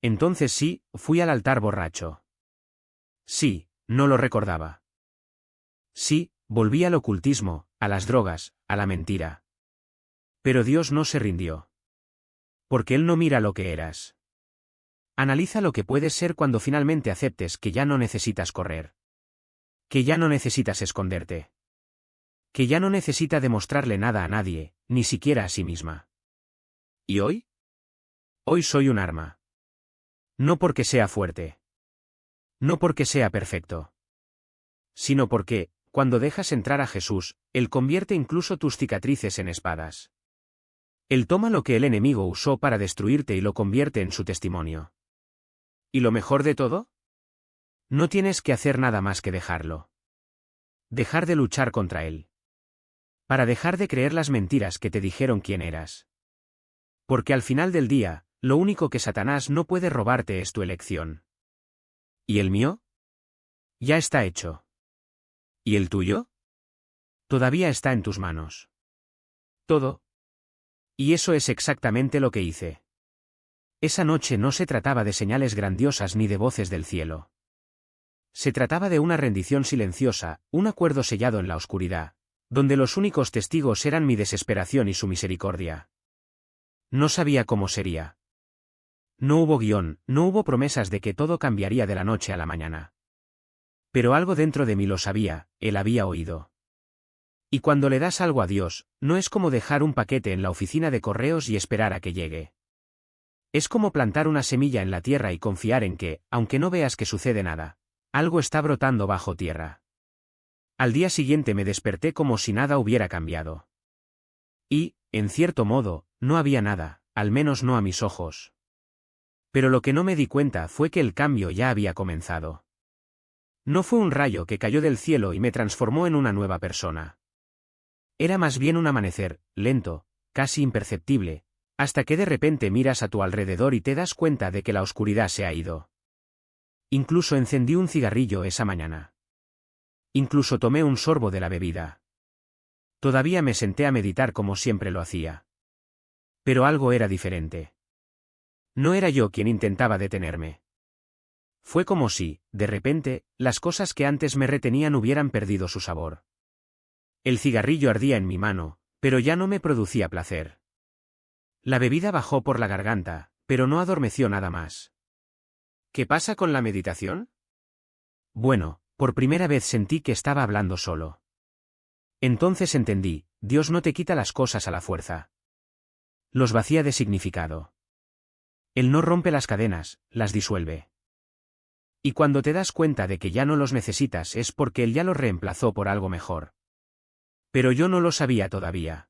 Entonces sí, fui al altar borracho. Sí, no lo recordaba. Sí, volví al ocultismo, a las drogas, a la mentira. Pero Dios no se rindió. Porque Él no mira lo que eras. Analiza lo que puedes ser cuando finalmente aceptes que ya no necesitas correr. Que ya no necesitas esconderte. Que ya no necesita demostrarle nada a nadie, ni siquiera a sí misma. ¿Y hoy? Hoy soy un arma. No porque sea fuerte. No porque sea perfecto. Sino porque, cuando dejas entrar a Jesús, Él convierte incluso tus cicatrices en espadas. Él toma lo que el enemigo usó para destruirte y lo convierte en su testimonio. ¿Y lo mejor de todo? No tienes que hacer nada más que dejarlo. Dejar de luchar contra Él. Para dejar de creer las mentiras que te dijeron quién eras. Porque al final del día, lo único que Satanás no puede robarte es tu elección. ¿Y el mío? Ya está hecho. ¿Y el tuyo? Todavía está en tus manos. Todo. Y eso es exactamente lo que hice. Esa noche no se trataba de señales grandiosas ni de voces del cielo. Se trataba de una rendición silenciosa, un acuerdo sellado en la oscuridad, donde los únicos testigos eran mi desesperación y su misericordia. No sabía cómo sería. No hubo guión, no hubo promesas de que todo cambiaría de la noche a la mañana. Pero algo dentro de mí lo sabía, Él había oído. Y cuando le das algo a Dios, no es como dejar un paquete en la oficina de correos y esperar a que llegue. Es como plantar una semilla en la tierra y confiar en que, aunque no veas que sucede nada, algo está brotando bajo tierra. Al día siguiente me desperté como si nada hubiera cambiado. Y, en cierto modo, no había nada, al menos no a mis ojos. Pero lo que no me di cuenta fue que el cambio ya había comenzado. No fue un rayo que cayó del cielo y me transformó en una nueva persona. Era más bien un amanecer, lento, casi imperceptible, hasta que de repente miras a tu alrededor y te das cuenta de que la oscuridad se ha ido. Incluso encendí un cigarrillo esa mañana. Incluso tomé un sorbo de la bebida. Todavía me senté a meditar como siempre lo hacía. Pero algo era diferente. No era yo quien intentaba detenerme. Fue como si, de repente, las cosas que antes me retenían hubieran perdido su sabor. El cigarrillo ardía en mi mano, pero ya no me producía placer. La bebida bajó por la garganta, pero no adormeció nada más. ¿Qué pasa con la meditación? Bueno, por primera vez sentí que estaba hablando solo. Entonces entendí, Dios no te quita las cosas a la fuerza. Los vacía de significado. Él no rompe las cadenas, las disuelve. Y cuando te das cuenta de que ya no los necesitas es porque Él ya los reemplazó por algo mejor. Pero yo no lo sabía todavía.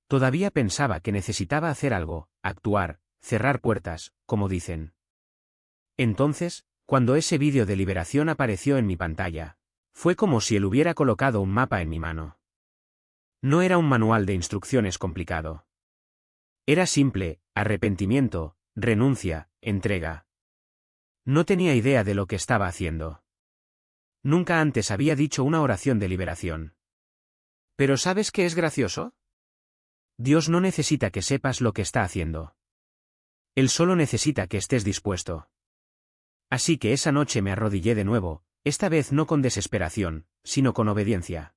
Todavía pensaba que necesitaba hacer algo, actuar, cerrar puertas, como dicen. Entonces, cuando ese vídeo de liberación apareció en mi pantalla, fue como si él hubiera colocado un mapa en mi mano. No era un manual de instrucciones complicado. Era simple: arrepentimiento, renuncia, entrega. No tenía idea de lo que estaba haciendo. Nunca antes había dicho una oración de liberación. Pero ¿sabes qué es gracioso? Dios no necesita que sepas lo que está haciendo. Él solo necesita que estés dispuesto. Así que esa noche me arrodillé de nuevo, esta vez no con desesperación, sino con obediencia.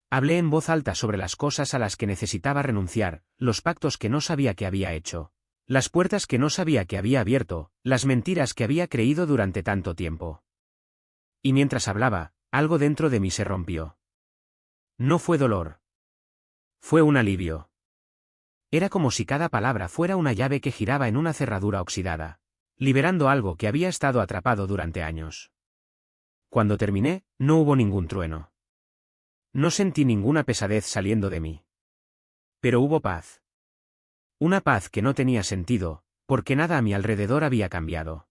Hablé en voz alta sobre las cosas a las que necesitaba renunciar, los pactos que no sabía que había hecho, las puertas que no sabía que había abierto, las mentiras que había creído durante tanto tiempo. Y mientras hablaba, algo dentro de mí se rompió. No fue dolor. Fue un alivio. Era como si cada palabra fuera una llave que giraba en una cerradura oxidada, liberando algo que había estado atrapado durante años. Cuando terminé, no hubo ningún trueno. No sentí ninguna pesadez saliendo de mí. Pero hubo paz. Una paz que no tenía sentido, porque nada a mi alrededor había cambiado.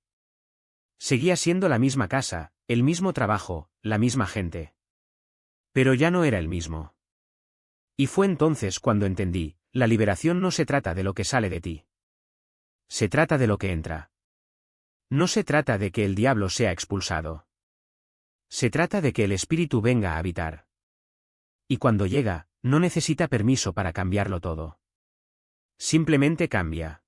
Seguía siendo la misma casa, el mismo trabajo, la misma gente. Pero ya no era el mismo. Y fue entonces cuando entendí: la liberación no se trata de lo que sale de ti. Se trata de lo que entra. No se trata de que el diablo sea expulsado. Se trata de que el Espíritu venga a habitar. Y cuando llega, no necesita permiso para cambiarlo todo. Simplemente cambia.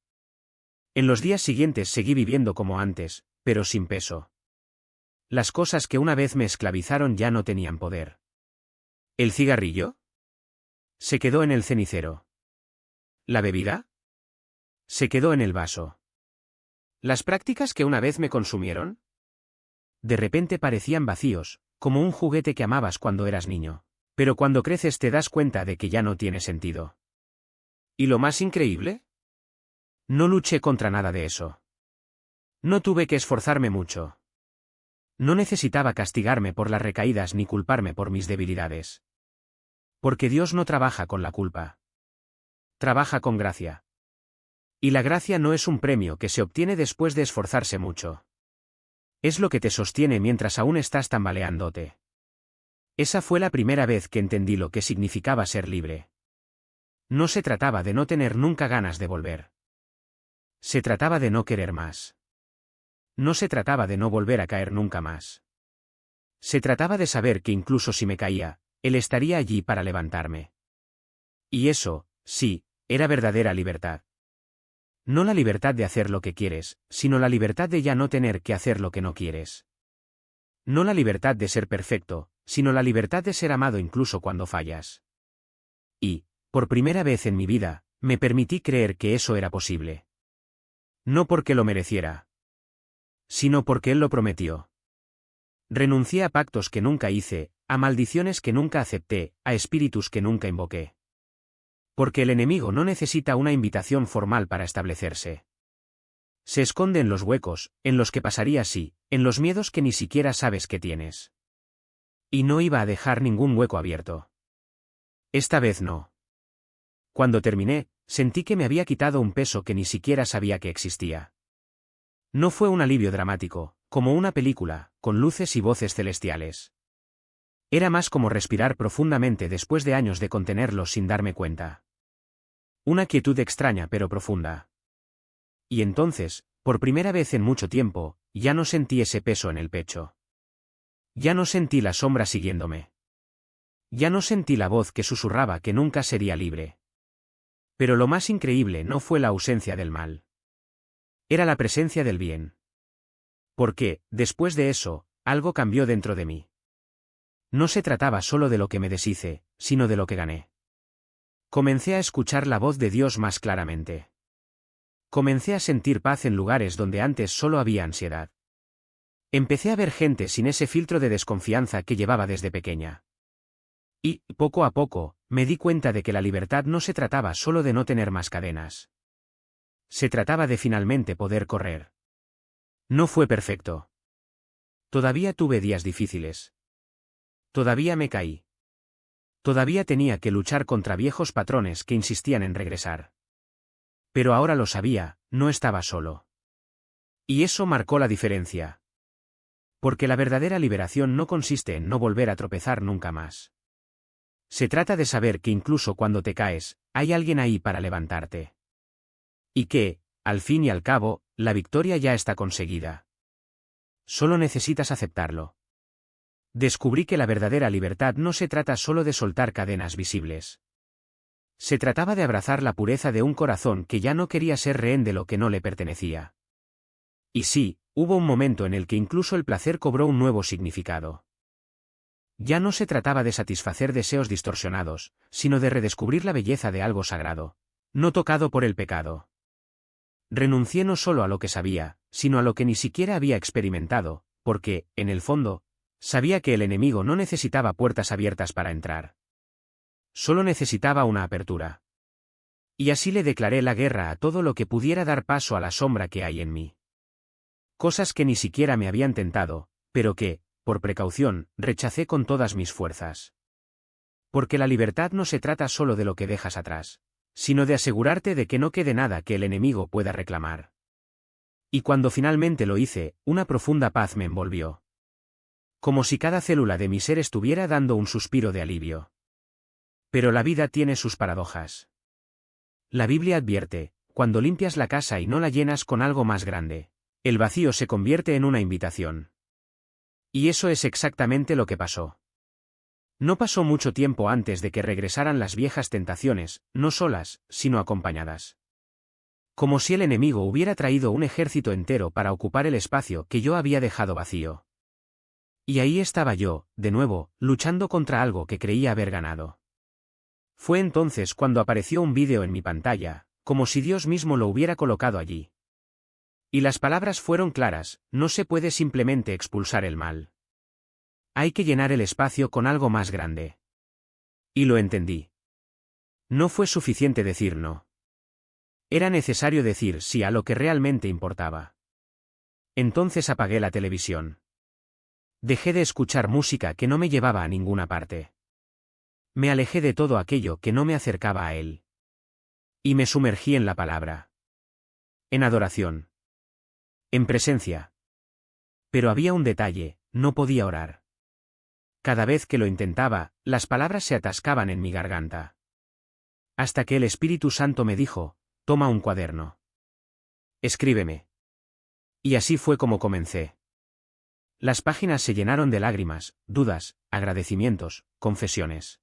En los días siguientes seguí viviendo como antes, pero sin peso. Las cosas que una vez me esclavizaron ya no tenían poder. ¿El cigarrillo? Se quedó en el cenicero. ¿La bebida? Se quedó en el vaso. ¿Las prácticas que una vez me consumieron? De repente parecían vacíos, como un juguete que amabas cuando eras niño, pero cuando creces te das cuenta de que ya no tiene sentido. ¿Y lo más increíble? No luché contra nada de eso. No tuve que esforzarme mucho. No necesitaba castigarme por las recaídas ni culparme por mis debilidades. Porque Dios no trabaja con la culpa. Trabaja con gracia. Y la gracia no es un premio que se obtiene después de esforzarse mucho. Es lo que te sostiene mientras aún estás tambaleándote. Esa fue la primera vez que entendí lo que significaba ser libre. No se trataba de no tener nunca ganas de volver. Se trataba de no querer más. No se trataba de no volver a caer nunca más. Se trataba de saber que incluso si me caía, Él estaría allí para levantarme. Y eso, sí, era verdadera libertad. No la libertad de hacer lo que quieres, sino la libertad de ya no tener que hacer lo que no quieres. No la libertad de ser perfecto, sino la libertad de ser amado incluso cuando fallas. Y, por primera vez en mi vida, me permití creer que eso era posible. No porque lo mereciera, sino porque Él lo prometió. Renuncié a pactos que nunca hice, a maldiciones que nunca acepté, a espíritus que nunca invoqué. Porque el enemigo no necesita una invitación formal para establecerse. Se esconde en los huecos, en los que pasaría así, en los miedos que ni siquiera sabes que tienes. Y no iba a dejar ningún hueco abierto. Esta vez no. Cuando terminé, sentí que me había quitado un peso que ni siquiera sabía que existía. No fue un alivio dramático, como una película, con luces y voces celestiales. Era más como respirar profundamente después de años de contenerlo sin darme cuenta. Una quietud extraña pero profunda. Y entonces, por primera vez en mucho tiempo, ya no sentí ese peso en el pecho. Ya no sentí la sombra siguiéndome. Ya no sentí la voz que susurraba que nunca sería libre. Pero lo más increíble no fue la ausencia del mal. Era la presencia del bien. Porque, después de eso, algo cambió dentro de mí. No se trataba solo de lo que me deshice, sino de lo que gané. Comencé a escuchar la voz de Dios más claramente. Comencé a sentir paz en lugares donde antes solo había ansiedad. Empecé a ver gente sin ese filtro de desconfianza que llevaba desde pequeña. Y, poco a poco, me di cuenta de que la libertad no se trataba solo de no tener más cadenas. Se trataba de finalmente poder correr. No fue perfecto. Todavía tuve días difíciles. Todavía me caí. Todavía tenía que luchar contra viejos patrones que insistían en regresar. Pero ahora lo sabía, no estaba solo. Y eso marcó la diferencia. Porque la verdadera liberación no consiste en no volver a tropezar nunca más. Se trata de saber que incluso cuando te caes, hay alguien ahí para levantarte. Y que, al fin y al cabo, la victoria ya está conseguida. Solo necesitas aceptarlo. Descubrí que la verdadera libertad no se trata solo de soltar cadenas visibles. Se trataba de abrazar la pureza de un corazón que ya no quería ser rehén de lo que no le pertenecía. Y sí, hubo un momento en el que incluso el placer cobró un nuevo significado. Ya no se trataba de satisfacer deseos distorsionados, sino de redescubrir la belleza de algo sagrado, no tocado por el pecado. Renuncié no solo a lo que sabía, sino a lo que ni siquiera había experimentado, porque, en el fondo, sabía que el enemigo no necesitaba puertas abiertas para entrar. Solo necesitaba una apertura. Y así le declaré la guerra a todo lo que pudiera dar paso a la sombra que hay en mí. Cosas que ni siquiera me habían tentado, pero que, por precaución, rechacé con todas mis fuerzas. Porque la libertad no se trata solo de lo que dejas atrás, sino de asegurarte de que no quede nada que el enemigo pueda reclamar. Y cuando finalmente lo hice, una profunda paz me envolvió. Como si cada célula de mi ser estuviera dando un suspiro de alivio. Pero la vida tiene sus paradojas. La Biblia advierte, cuando limpias la casa y no la llenas con algo más grande, el vacío se convierte en una invitación. Y eso es exactamente lo que pasó. No pasó mucho tiempo antes de que regresaran las viejas tentaciones, no solas, sino acompañadas. Como si el enemigo hubiera traído un ejército entero para ocupar el espacio que yo había dejado vacío. Y ahí estaba yo, de nuevo, luchando contra algo que creía haber ganado. Fue entonces cuando apareció un vídeo en mi pantalla, como si Dios mismo lo hubiera colocado allí. Y las palabras fueron claras, no se puede simplemente expulsar el mal. Hay que llenar el espacio con algo más grande. Y lo entendí. No fue suficiente decir no. Era necesario decir sí a lo que realmente importaba. Entonces apagué la televisión. Dejé de escuchar música que no me llevaba a ninguna parte. Me alejé de todo aquello que no me acercaba a él. Y me sumergí en la palabra. En adoración. En presencia. Pero había un detalle, no podía orar. Cada vez que lo intentaba, las palabras se atascaban en mi garganta. Hasta que el Espíritu Santo me dijo, toma un cuaderno. Escríbeme. Y así fue como comencé. Las páginas se llenaron de lágrimas, dudas, agradecimientos, confesiones.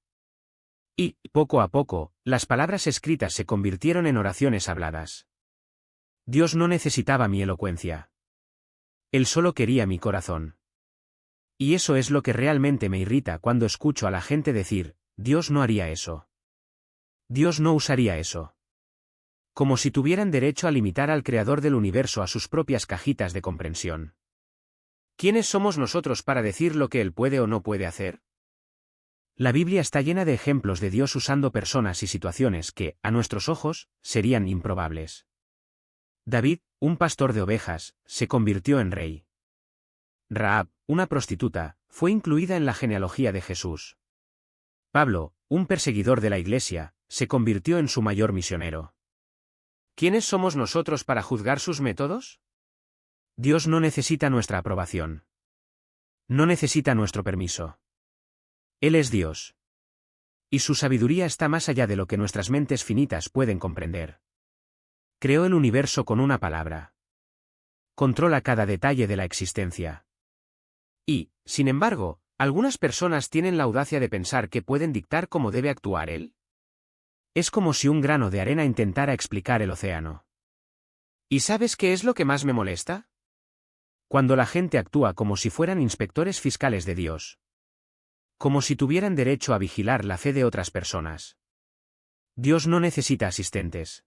Y, poco a poco, las palabras escritas se convirtieron en oraciones habladas. Dios no necesitaba mi elocuencia. Él solo quería mi corazón. Y eso es lo que realmente me irrita cuando escucho a la gente decir, Dios no haría eso. Dios no usaría eso. Como si tuvieran derecho a limitar al Creador del universo a sus propias cajitas de comprensión. ¿Quiénes somos nosotros para decir lo que Él puede o no puede hacer? La Biblia está llena de ejemplos de Dios usando personas y situaciones que, a nuestros ojos, serían improbables. David, un pastor de ovejas, se convirtió en rey. Rahab, una prostituta, fue incluida en la genealogía de Jesús. Pablo, un perseguidor de la Iglesia, se convirtió en su mayor misionero. ¿Quiénes somos nosotros para juzgar sus métodos? Dios no necesita nuestra aprobación. No necesita nuestro permiso. Él es Dios. Y su sabiduría está más allá de lo que nuestras mentes finitas pueden comprender. Creó el universo con una palabra. Controla cada detalle de la existencia. Y, sin embargo, algunas personas tienen la audacia de pensar que pueden dictar cómo debe actuar Él. Es como si un grano de arena intentara explicar el océano. ¿Y sabes qué es lo que más me molesta? Cuando la gente actúa como si fueran inspectores fiscales de Dios. Como si tuvieran derecho a vigilar la fe de otras personas. Dios no necesita asistentes.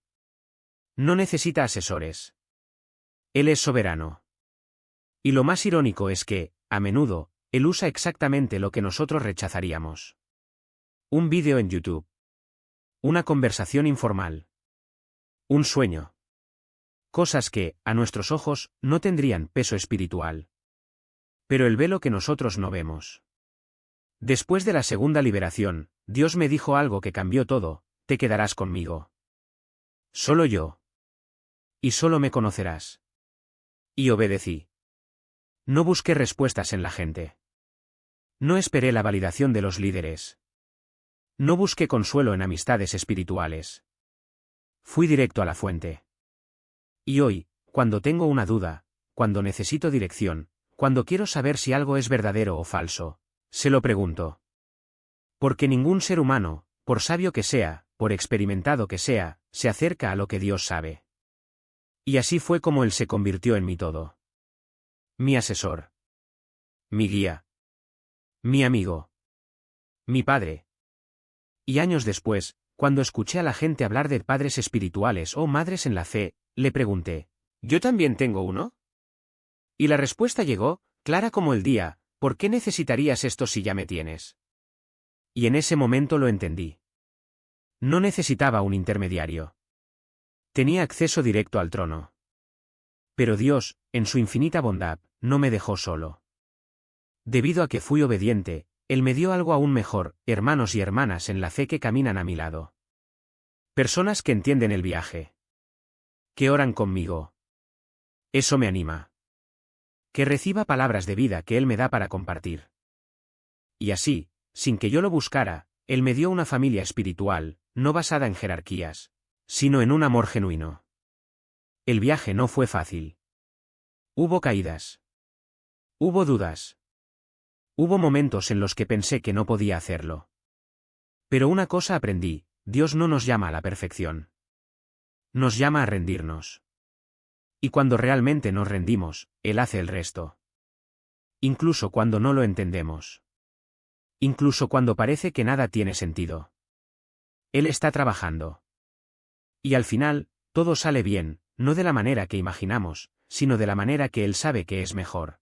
No necesita asesores. Él es soberano. Y lo más irónico es que, a menudo, Él usa exactamente lo que nosotros rechazaríamos. Un vídeo en YouTube. Una conversación informal. Un sueño. Cosas que, a nuestros ojos, no tendrían peso espiritual. Pero Él ve lo que nosotros no vemos. Después de la segunda liberación, Dios me dijo algo que cambió todo: te quedarás conmigo. Solo yo. Y solo me conocerás. Y obedecí. No busqué respuestas en la gente. No esperé la validación de los líderes. No busqué consuelo en amistades espirituales. Fui directo a la fuente. Y hoy, cuando tengo una duda, cuando necesito dirección, cuando quiero saber si algo es verdadero o falso, se lo pregunto. Porque ningún ser humano, por sabio que sea, por experimentado que sea, se acerca a lo que Dios sabe. Y así fue como Él se convirtió en mi todo. Mi asesor. Mi guía. Mi amigo. Mi padre. Y años después, cuando escuché a la gente hablar de padres espirituales o madres en la fe, le pregunté, ¿yo también tengo uno? Y la respuesta llegó, clara como el día: ¿por qué necesitarías esto si ya me tienes? Y en ese momento lo entendí. No necesitaba un intermediario. Tenía acceso directo al trono. Pero Dios, en su infinita bondad, no me dejó solo. Debido a que fui obediente, Él me dio algo aún mejor: hermanos y hermanas en la fe que caminan a mi lado. Personas que entienden el viaje. Que oran conmigo. Eso me anima. Que reciba palabras de vida que Él me da para compartir. Y así, sin que yo lo buscara, Él me dio una familia espiritual, no basada en jerarquías, sino en un amor genuino. El viaje no fue fácil. Hubo caídas. Hubo dudas. Hubo momentos en los que pensé que no podía hacerlo. Pero una cosa aprendí: Dios no nos llama a la perfección. Nos llama a rendirnos. Y cuando realmente nos rendimos, Él hace el resto. Incluso cuando no lo entendemos. Incluso cuando parece que nada tiene sentido. Él está trabajando. Y al final, todo sale bien, no de la manera que imaginamos, sino de la manera que Él sabe que es mejor.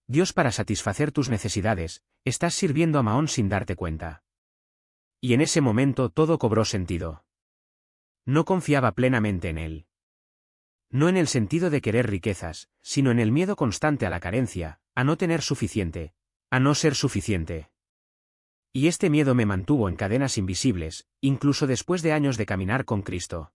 Dios, para satisfacer tus necesidades, estás sirviendo a Mahón sin darte cuenta. Y en ese momento todo cobró sentido. No confiaba plenamente en Él. No en el sentido de querer riquezas, sino en el miedo constante a la carencia, a no tener suficiente, a no ser suficiente. Y este miedo me mantuvo en cadenas invisibles, incluso después de años de caminar con Cristo.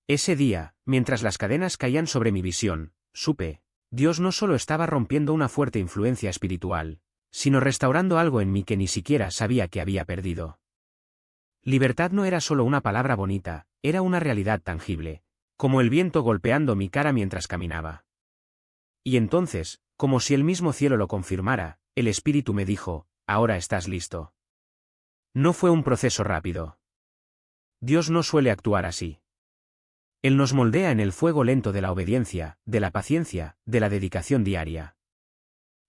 Ese día, mientras las cadenas caían sobre mi visión, supe: Dios no solo estaba rompiendo una fuerte influencia espiritual, sino restaurando algo en mí que ni siquiera sabía que había perdido. Libertad no era solo una palabra bonita, era una realidad tangible, como el viento golpeando mi cara mientras caminaba. Y entonces, como si el mismo cielo lo confirmara, el Espíritu me dijo: ahora estás listo. No fue un proceso rápido. Dios no suele actuar así. Él nos moldea en el fuego lento de la obediencia, de la paciencia, de la dedicación diaria.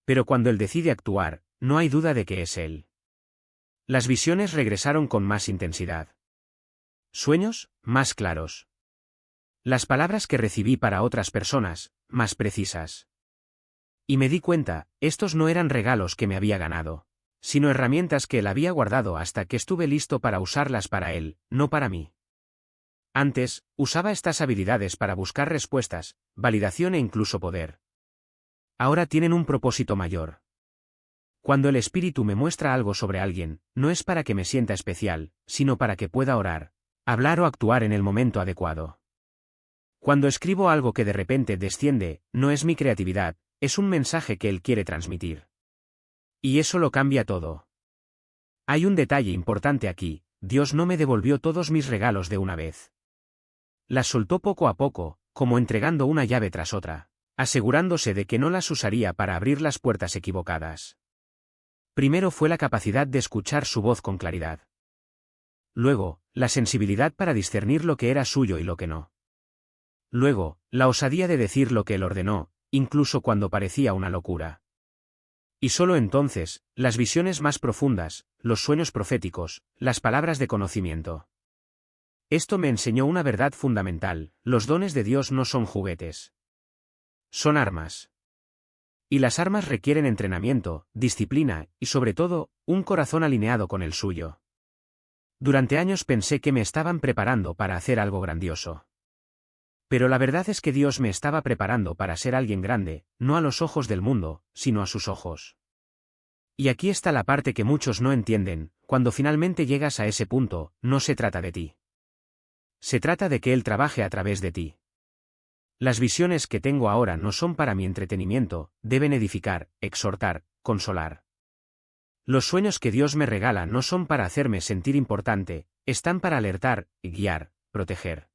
Pero cuando Él decide actuar, no hay duda de que es Él. Las visiones regresaron con más intensidad. Sueños, más claros. Las palabras que recibí para otras personas, más precisas. Y me di cuenta: estos no eran regalos que me había ganado, sino herramientas que Él había guardado hasta que estuve listo para usarlas para Él, no para mí. Antes, usaba estas habilidades para buscar respuestas, validación e incluso poder. Ahora tienen un propósito mayor. Cuando el Espíritu me muestra algo sobre alguien, no es para que me sienta especial, sino para que pueda orar, hablar o actuar en el momento adecuado. Cuando escribo algo que de repente desciende, no es mi creatividad, es un mensaje que Él quiere transmitir. Y eso lo cambia todo. Hay un detalle importante aquí: Dios no me devolvió todos mis regalos de una vez. Las soltó poco a poco, como entregando una llave tras otra, asegurándose de que no las usaría para abrir las puertas equivocadas. Primero fue la capacidad de escuchar su voz con claridad. Luego, la sensibilidad para discernir lo que era suyo y lo que no. Luego, la osadía de decir lo que Él ordenó, incluso cuando parecía una locura. Y solo entonces, las visiones más profundas, los sueños proféticos, las palabras de conocimiento. Esto me enseñó una verdad fundamental: los dones de Dios no son juguetes. Son armas. Y las armas requieren entrenamiento, disciplina, y sobre todo, un corazón alineado con el suyo. Durante años pensé que me estaban preparando para hacer algo grandioso. Pero la verdad es que Dios me estaba preparando para ser alguien grande, no a los ojos del mundo, sino a sus ojos. Y aquí está la parte que muchos no entienden: cuando finalmente llegas a ese punto, no se trata de ti. Se trata de que Él trabaje a través de ti. Las visiones que tengo ahora no son para mi entretenimiento, deben edificar, exhortar, consolar. Los sueños que Dios me regala no son para hacerme sentir importante, están para alertar, guiar, proteger.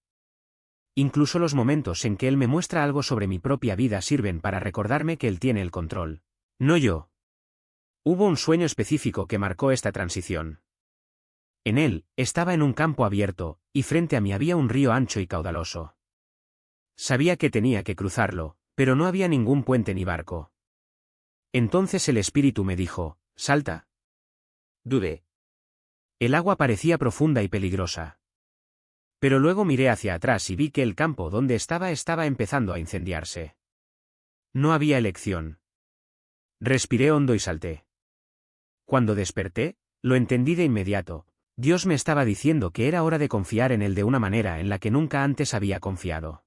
Incluso los momentos en que Él me muestra algo sobre mi propia vida sirven para recordarme que Él tiene el control. No yo. Hubo un sueño específico que marcó esta transición. En él, estaba en un campo abierto, y frente a mí había un río ancho y caudaloso. Sabía que tenía que cruzarlo, pero no había ningún puente ni barco. Entonces el espíritu me dijo: salta. Dudé. El agua parecía profunda y peligrosa. Pero luego miré hacia atrás y vi que el campo donde estaba empezando a incendiarse. No había elección. Respiré hondo y salté. Cuando desperté, lo entendí de inmediato. Dios me estaba diciendo que era hora de confiar en Él de una manera en la que nunca antes había confiado.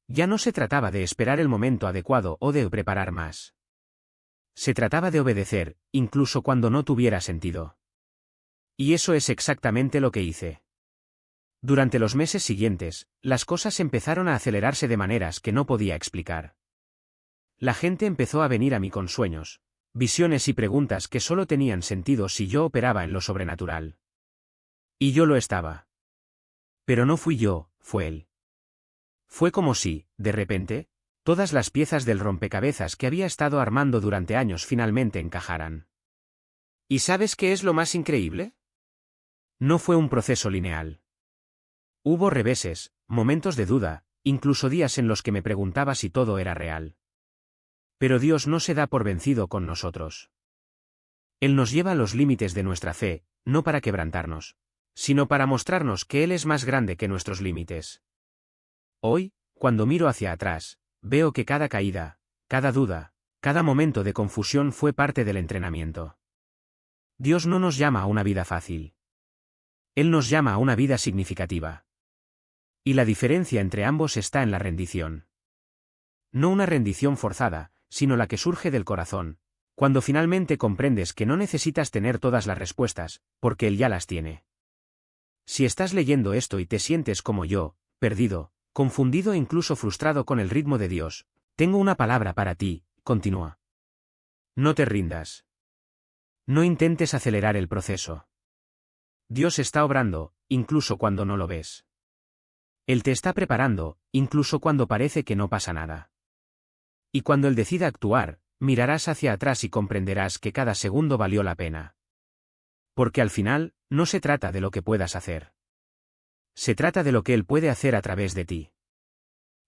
Ya no se trataba de esperar el momento adecuado o de preparar más. Se trataba de obedecer, incluso cuando no tuviera sentido. Y eso es exactamente lo que hice. Durante los meses siguientes, las cosas empezaron a acelerarse de maneras que no podía explicar. La gente empezó a venir a mí con sueños, visiones y preguntas que solo tenían sentido si yo operaba en lo sobrenatural. Y yo lo estaba. Pero no fui yo, fue Él. Fue como si, de repente, todas las piezas del rompecabezas que había estado armando durante años finalmente encajaran. ¿Y sabes qué es lo más increíble? No fue un proceso lineal. Hubo reveses, momentos de duda, incluso días en los que me preguntaba si todo era real. Pero Dios no se da por vencido con nosotros. Él nos lleva a los límites de nuestra fe, no para quebrantarnos, sino para mostrarnos que Él es más grande que nuestros límites. Hoy, cuando miro hacia atrás, veo que cada caída, cada duda, cada momento de confusión fue parte del entrenamiento. Dios no nos llama a una vida fácil. Él nos llama a una vida significativa. Y la diferencia entre ambos está en la rendición. No una rendición forzada, sino la que surge del corazón, cuando finalmente comprendes que no necesitas tener todas las respuestas, porque Él ya las tiene. Si estás leyendo esto y te sientes como yo, perdido, confundido e incluso frustrado con el ritmo de Dios, tengo una palabra para ti: continúa. No te rindas. No intentes acelerar el proceso. Dios está obrando, incluso cuando no lo ves. Él te está preparando, incluso cuando parece que no pasa nada. Y cuando Él decida actuar, mirarás hacia atrás y comprenderás que cada segundo valió la pena. Porque al final, no se trata de lo que puedas hacer. Se trata de lo que Él puede hacer a través de ti.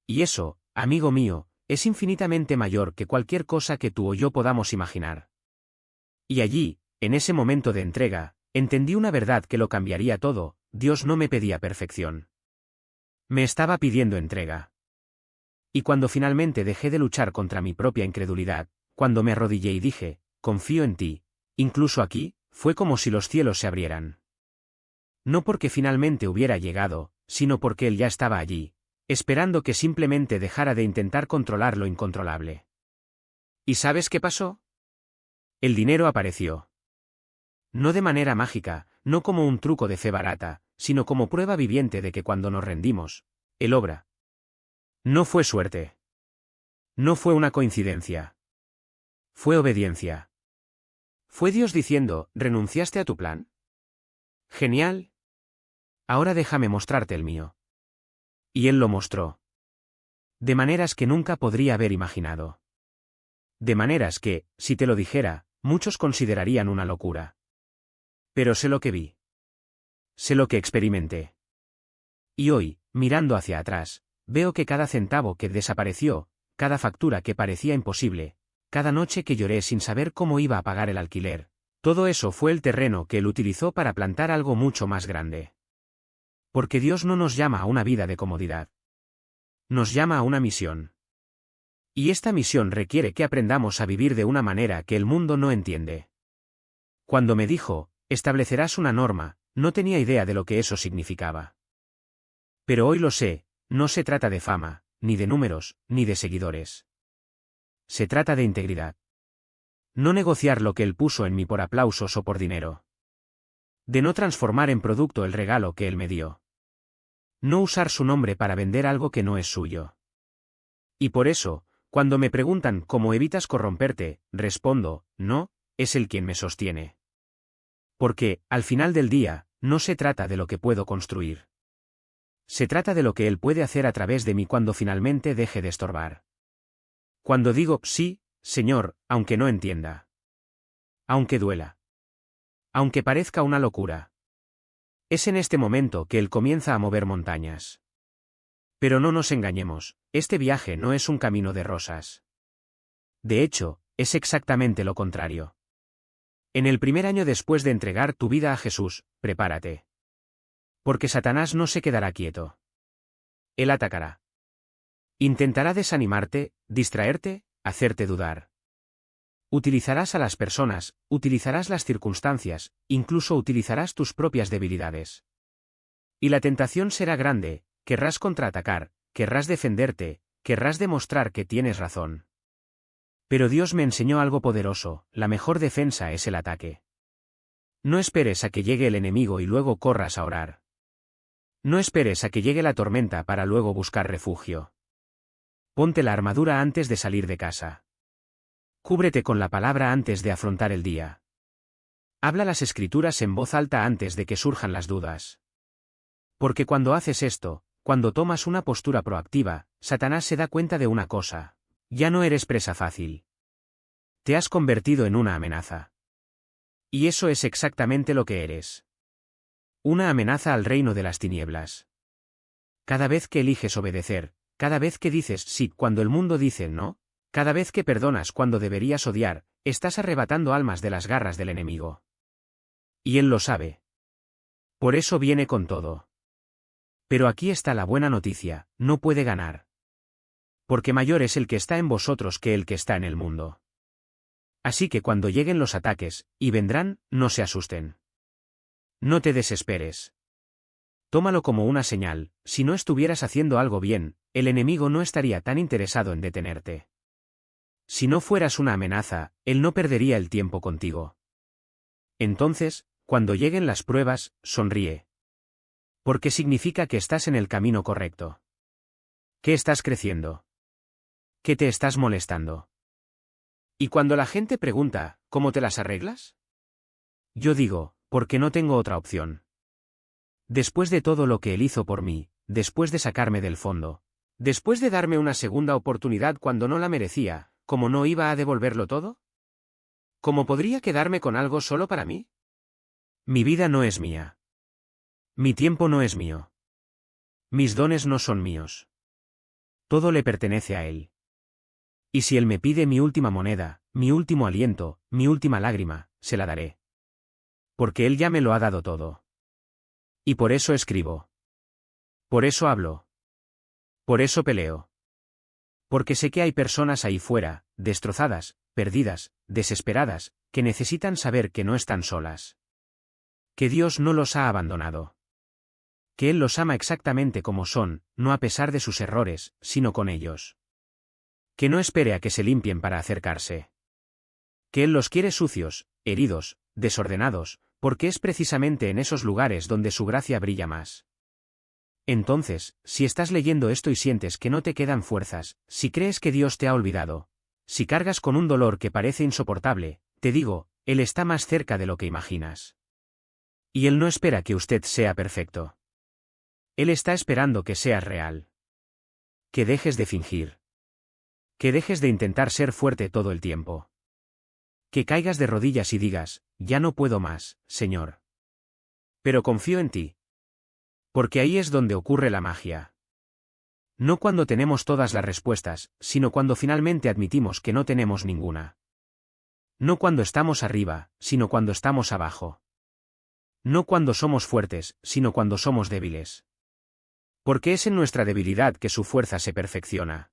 Y eso, amigo mío, es infinitamente mayor que cualquier cosa que tú o yo podamos imaginar. Y allí, en ese momento de entrega, entendí una verdad que lo cambiaría todo: Dios no me pedía perfección. Me estaba pidiendo entrega. Y cuando finalmente dejé de luchar contra mi propia incredulidad, cuando me arrodillé y dije: confío en ti, incluso aquí, fue como si los cielos se abrieran. No porque finalmente hubiera llegado, sino porque Él ya estaba allí, esperando que simplemente dejara de intentar controlar lo incontrolable. ¿Y sabes qué pasó? El dinero apareció. No de manera mágica, no como un truco de fe barata, sino como prueba viviente de que cuando nos rendimos, Él obra. No fue suerte. No fue una coincidencia. Fue obediencia. Fue Dios diciendo: ¿renunciaste a tu plan? Genial. Ahora déjame mostrarte el mío. Y Él lo mostró. De maneras que nunca podría haber imaginado. De maneras que, si te lo dijera, muchos considerarían una locura. Pero sé lo que vi. Sé lo que experimenté. Y hoy, mirando hacia atrás, veo que cada centavo que desapareció, cada factura que parecía imposible, cada noche que lloré sin saber cómo iba a pagar el alquiler, todo eso fue el terreno que Él utilizó para plantar algo mucho más grande. Porque Dios no nos llama a una vida de comodidad. Nos llama a una misión. Y esta misión requiere que aprendamos a vivir de una manera que el mundo no entiende. Cuando me dijo: establecerás una norma, no tenía idea de lo que eso significaba. Pero hoy lo sé: no se trata de fama, ni de números, ni de seguidores. Se trata de integridad. No negociar lo que él puso en mí por aplausos o por dinero. De no transformar en producto el regalo que él me dio. No usar su nombre para vender algo que no es suyo. Y por eso, cuando me preguntan cómo evitas corromperte, respondo, no, es él quien me sostiene. Porque, al final del día, no se trata de lo que puedo construir. Se trata de lo que él puede hacer a través de mí cuando finalmente deje de estorbar. Cuando digo, sí, Señor, aunque no entienda. Aunque duela. Aunque parezca una locura. Es en este momento que él comienza a mover montañas. Pero no nos engañemos, este viaje no es un camino de rosas. De hecho, es exactamente lo contrario. En el primer año después de entregar tu vida a Jesús, prepárate. Porque Satanás no se quedará quieto. Él atacará. Intentará desanimarte, distraerte, hacerte dudar. Utilizarás a las personas, utilizarás las circunstancias, incluso utilizarás tus propias debilidades. Y la tentación será grande, querrás contraatacar, querrás defenderte, querrás demostrar que tienes razón. Pero Dios me enseñó algo poderoso, la mejor defensa es el ataque. No esperes a que llegue el enemigo y luego corras a orar. No esperes a que llegue la tormenta para luego buscar refugio. Ponte la armadura antes de salir de casa. Cúbrete con la palabra antes de afrontar el día. Habla las escrituras en voz alta antes de que surjan las dudas. Porque cuando haces esto, cuando tomas una postura proactiva, Satanás se da cuenta de una cosa. Ya no eres presa fácil. Te has convertido en una amenaza. Y eso es exactamente lo que eres. Una amenaza al reino de las tinieblas. Cada vez que eliges obedecer, cada vez que dices sí cuando el mundo dice no, cada vez que perdonas cuando deberías odiar, estás arrebatando almas de las garras del enemigo. Y él lo sabe. Por eso viene con todo. Pero aquí está la buena noticia, no puede ganar. Porque mayor es el que está en vosotros que el que está en el mundo. Así que cuando lleguen los ataques, y vendrán, no se asusten. No te desesperes. Tómalo como una señal, si no estuvieras haciendo algo bien, el enemigo no estaría tan interesado en detenerte. Si no fueras una amenaza, él no perdería el tiempo contigo. Entonces, cuando lleguen las pruebas, sonríe. Porque significa que estás en el camino correcto. ¿Qué estás creciendo? ¿Qué te estás molestando? Y cuando la gente pregunta, ¿cómo te las arreglas? Yo digo, porque no tengo otra opción. Después de todo lo que él hizo por mí, después de sacarme del fondo, después de darme una segunda oportunidad cuando no la merecía, ¿cómo no iba a devolverlo todo? ¿Cómo podría quedarme con algo solo para mí? Mi vida no es mía. Mi tiempo no es mío. Mis dones no son míos. Todo le pertenece a él. Y si él me pide mi última moneda, mi último aliento, mi última lágrima, se la daré. Porque él ya me lo ha dado todo. Y por eso escribo. Por eso hablo. Por eso peleo. Porque sé que hay personas ahí fuera, destrozadas, perdidas, desesperadas, que necesitan saber que no están solas. Que Dios no los ha abandonado. Que Él los ama exactamente como son, no a pesar de sus errores, sino con ellos. Que no espere a que se limpien para acercarse. Que Él los quiere sucios, heridos, desordenados, porque es precisamente en esos lugares donde su gracia brilla más. Entonces, si estás leyendo esto y sientes que no te quedan fuerzas, si crees que Dios te ha olvidado, si cargas con un dolor que parece insoportable, te digo, Él está más cerca de lo que imaginas. Y Él no espera que usted sea perfecto. Él está esperando que seas real. Que dejes de fingir. Que dejes de intentar ser fuerte todo el tiempo. Que caigas de rodillas y digas, ya no puedo más, Señor. Pero confío en ti. Porque ahí es donde ocurre la magia. No cuando tenemos todas las respuestas, sino cuando finalmente admitimos que no tenemos ninguna. No cuando estamos arriba, sino cuando estamos abajo. No cuando somos fuertes, sino cuando somos débiles. Porque es en nuestra debilidad que su fuerza se perfecciona.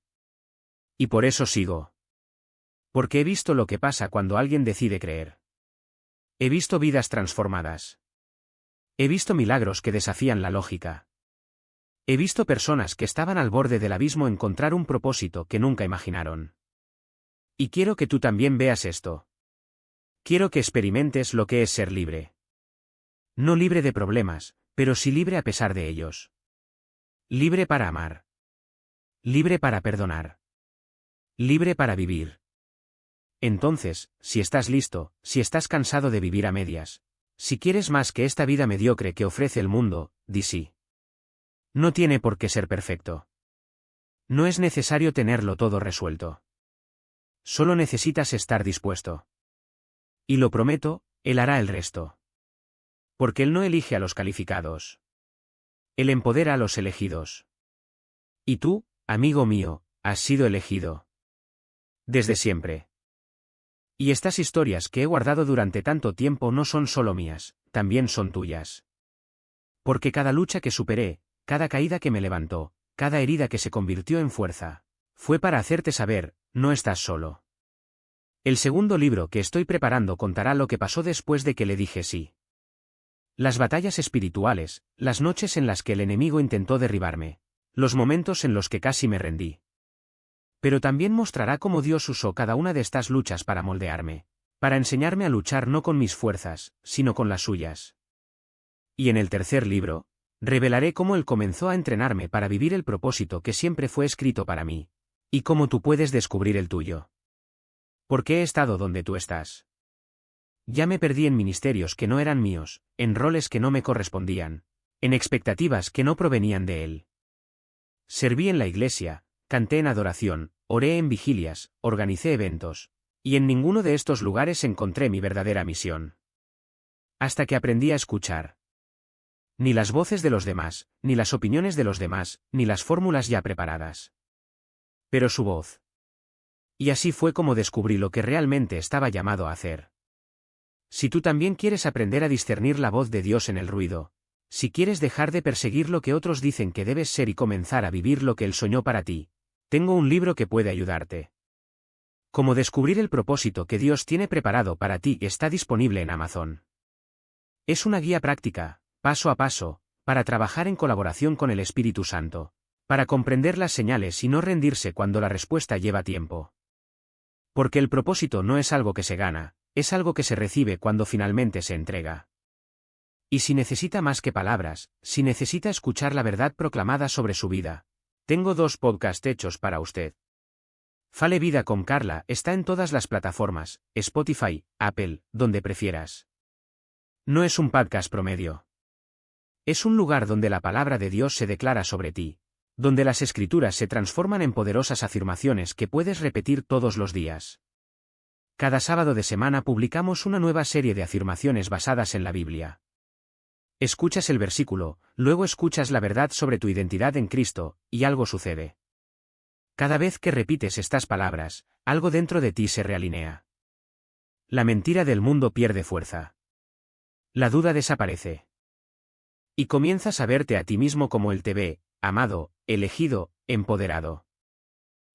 Y por eso sigo. Porque he visto lo que pasa cuando alguien decide creer. He visto vidas transformadas. He visto milagros que desafían la lógica. He visto personas que estaban al borde del abismo encontrar un propósito que nunca imaginaron. Y quiero que tú también veas esto. Quiero que experimentes lo que es ser libre. No libre de problemas, pero sí libre a pesar de ellos. Libre para amar. Libre para perdonar. Libre para vivir. Entonces, si estás listo, si estás cansado de vivir a medias, si quieres más que esta vida mediocre que ofrece el mundo, di sí. No tiene por qué ser perfecto. No es necesario tenerlo todo resuelto. Solo necesitas estar dispuesto. Y lo prometo, Él hará el resto. Porque Él no elige a los calificados. Él empodera a los elegidos. Y tú, amigo mío, has sido elegido. Desde siempre. Y estas historias que he guardado durante tanto tiempo no son solo mías, también son tuyas. Porque cada lucha que superé, cada caída que me levantó, cada herida que se convirtió en fuerza, fue para hacerte saber, no estás solo. El segundo libro que estoy preparando contará lo que pasó después de que le dije sí. Las batallas espirituales, las noches en las que el enemigo intentó derribarme, los momentos en los que casi me rendí. Pero también mostrará cómo Dios usó cada una de estas luchas para moldearme, para enseñarme a luchar no con mis fuerzas, sino con las suyas. Y en el tercer libro, revelaré cómo Él comenzó a entrenarme para vivir el propósito que siempre fue escrito para mí, y cómo tú puedes descubrir el tuyo. Porque he estado donde tú estás. Ya me perdí en ministerios que no eran míos, en roles que no me correspondían, en expectativas que no provenían de Él. Serví en la iglesia, canté en adoración, oré en vigilias, organicé eventos, y en ninguno de estos lugares encontré mi verdadera misión. Hasta que aprendí a escuchar. Ni las voces de los demás, ni las opiniones de los demás, ni las fórmulas ya preparadas. Pero su voz. Y así fue como descubrí lo que realmente estaba llamado a hacer. Si tú también quieres aprender a discernir la voz de Dios en el ruido, si quieres dejar de perseguir lo que otros dicen que debes ser y comenzar a vivir lo que Él soñó para ti, tengo un libro que puede ayudarte. Cómo descubrir el propósito que Dios tiene preparado para ti está disponible en Amazon. Es una guía práctica, paso a paso, para trabajar en colaboración con el Espíritu Santo, para comprender las señales y no rendirse cuando la respuesta lleva tiempo. Porque el propósito no es algo que se gana, es algo que se recibe cuando finalmente se entrega. Y si necesita más que palabras, si necesita escuchar la verdad proclamada sobre su vida, tengo 2 podcasts hechos para usted. Fale Vida con Carla está en todas las plataformas, Spotify, Apple, donde prefieras. No es un podcast promedio. Es un lugar donde la palabra de Dios se declara sobre ti, donde las escrituras se transforman en poderosas afirmaciones que puedes repetir todos los días. Cada sábado de semana publicamos una nueva serie de afirmaciones basadas en la Biblia. Escuchas el versículo, luego escuchas la verdad sobre tu identidad en Cristo, y algo sucede. Cada vez que repites estas palabras, algo dentro de ti se realinea. La mentira del mundo pierde fuerza. La duda desaparece. Y comienzas a verte a ti mismo como Él te ve, amado, elegido, empoderado.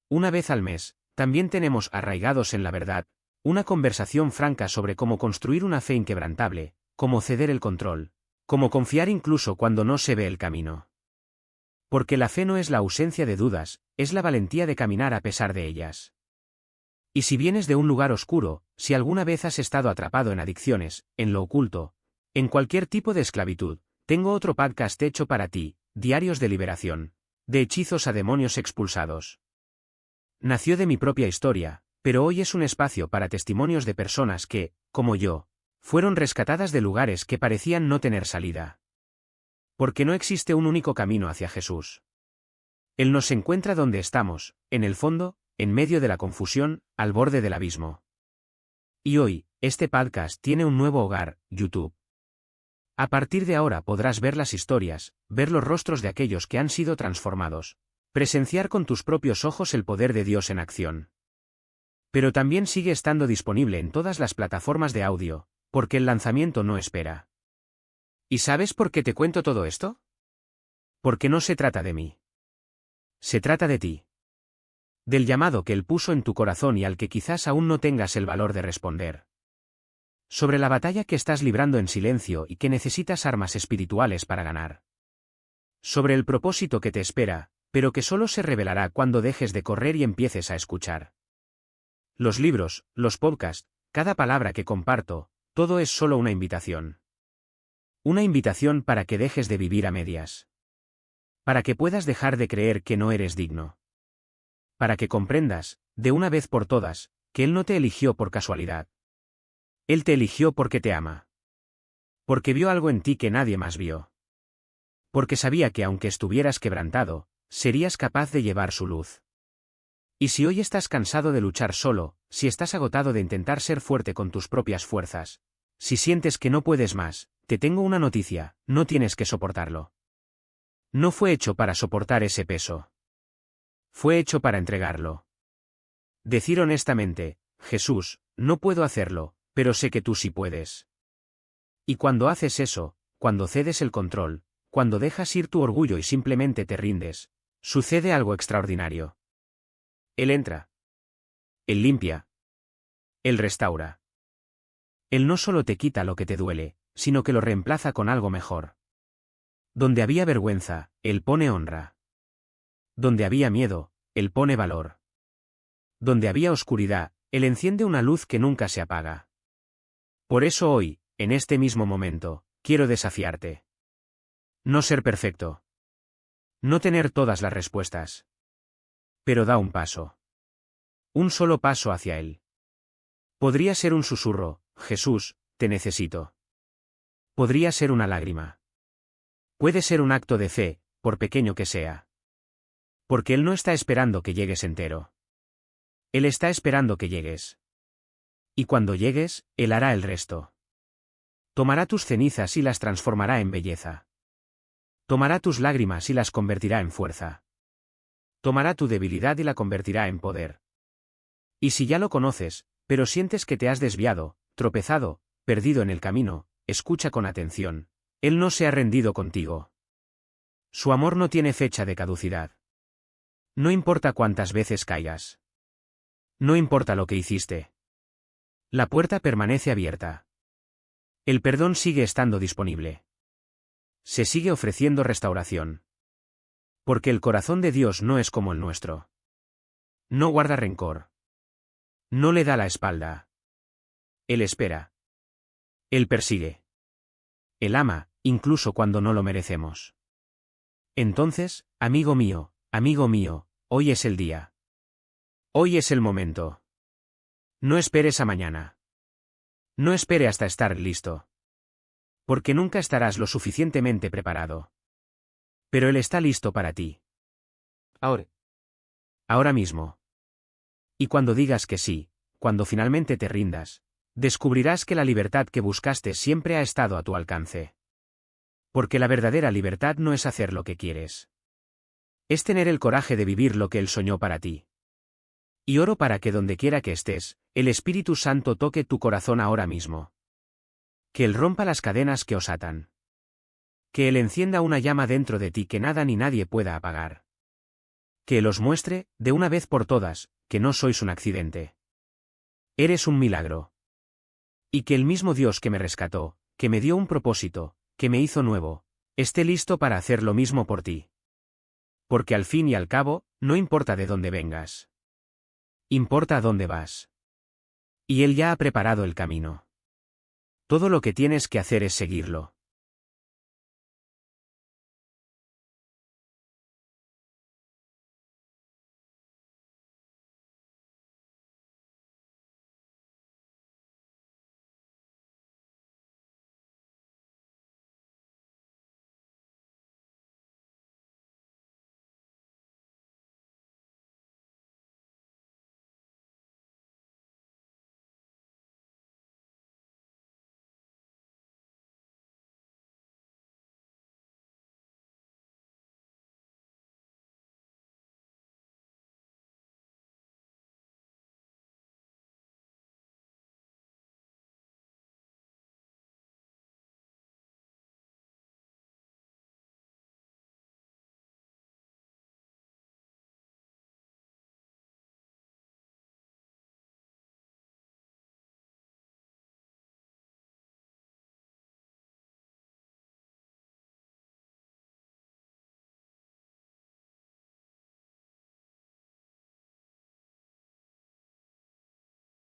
Una vez al mes, también tenemos Arraigados en la Verdad, una conversación franca sobre cómo construir una fe inquebrantable, cómo ceder el control, cómo confiar incluso cuando no se ve el camino. Porque la fe no es la ausencia de dudas, es la valentía de caminar a pesar de ellas. Y si vienes de un lugar oscuro, si alguna vez has estado atrapado en adicciones, en lo oculto, en cualquier tipo de esclavitud, tengo otro podcast hecho para ti, Diarios de Liberación, de hechizos a demonios expulsados. Nació de mi propia historia, pero hoy es un espacio para testimonios de personas que, como yo, fueron rescatadas de lugares que parecían no tener salida. Porque no existe un único camino hacia Jesús. Él nos encuentra donde estamos, en el fondo, en medio de la confusión, al borde del abismo. Y hoy, este podcast tiene un nuevo hogar, YouTube. A partir de ahora podrás ver las historias, ver los rostros de aquellos que han sido transformados, presenciar con tus propios ojos el poder de Dios en acción. Pero también sigue estando disponible en todas las plataformas de audio, porque el lanzamiento no espera. ¿Y sabes por qué te cuento todo esto? Porque no se trata de mí. Se trata de ti. Del llamado que Él puso en tu corazón y al que quizás aún no tengas el valor de responder. Sobre la batalla que estás librando en silencio y que necesitas armas espirituales para ganar. Sobre el propósito que te espera, pero que solo se revelará cuando dejes de correr y empieces a escuchar. Los libros, los podcasts, cada palabra que comparto, todo es solo una invitación. Una invitación para que dejes de vivir a medias. Para que puedas dejar de creer que no eres digno. Para que comprendas, de una vez por todas, que Él no te eligió por casualidad. Él te eligió porque te ama. Porque vio algo en ti que nadie más vio. Porque sabía que aunque estuvieras quebrantado, serías capaz de llevar su luz. Y si hoy estás cansado de luchar solo, si estás agotado de intentar ser fuerte con tus propias fuerzas, si sientes que no puedes más, te tengo una noticia, no tienes que soportarlo. No fue hecho para soportar ese peso. Fue hecho para entregarlo. Decir honestamente, Jesús, no puedo hacerlo, pero sé que tú sí puedes. Y cuando haces eso, cuando cedes el control, cuando dejas ir tu orgullo y simplemente te rindes, sucede algo extraordinario. Él entra. Él limpia. Él restaura. Él no solo te quita lo que te duele, sino que lo reemplaza con algo mejor. Donde había vergüenza, Él pone honra. Donde había miedo, Él pone valor. Donde había oscuridad, Él enciende una luz que nunca se apaga. Por eso hoy, en este mismo momento, quiero desafiarte. No ser perfecto. No tener todas las respuestas. Pero da un paso. Un solo paso hacia Él. Podría ser un susurro, Jesús, te necesito. Podría ser una lágrima. Puede ser un acto de fe, por pequeño que sea. Porque Él no está esperando que llegues entero. Él está esperando que llegues. Y cuando llegues, Él hará el resto. Tomará tus cenizas y las transformará en belleza. Tomará tus lágrimas y las convertirá en fuerza. Tomará tu debilidad y la convertirá en poder. Y si ya lo conoces, pero sientes que te has desviado, tropezado, perdido en el camino, escucha con atención. Él no se ha rendido contigo. Su amor no tiene fecha de caducidad. No importa cuántas veces caigas. No importa lo que hiciste. La puerta permanece abierta. El perdón sigue estando disponible. Se sigue ofreciendo restauración. Porque el corazón de Dios no es como el nuestro. No guarda rencor. No le da la espalda. Él espera. Él persigue. Él ama, incluso cuando no lo merecemos. Entonces, amigo mío, hoy es el día. Hoy es el momento. No esperes a mañana. No espere hasta estar listo. Porque nunca estarás lo suficientemente preparado. Pero Él está listo para ti. Ahora. Ahora mismo. Y cuando digas que sí, cuando finalmente te rindas, descubrirás que la libertad que buscaste siempre ha estado a tu alcance. Porque la verdadera libertad no es hacer lo que quieres. Es tener el coraje de vivir lo que Él soñó para ti. Y oro para que donde quiera que estés, el Espíritu Santo toque tu corazón ahora mismo. Que Él rompa las cadenas que os atan. Que Él encienda una llama dentro de ti que nada ni nadie pueda apagar. Que Él os muestre, de una vez por todas, que no sois un accidente. Eres un milagro. Y que el mismo Dios que me rescató, que me dio un propósito, que me hizo nuevo, esté listo para hacer lo mismo por ti. Porque al fin y al cabo, no importa de dónde vengas. Importa a dónde vas. Y Él ya ha preparado el camino. Todo lo que tienes que hacer es seguirlo.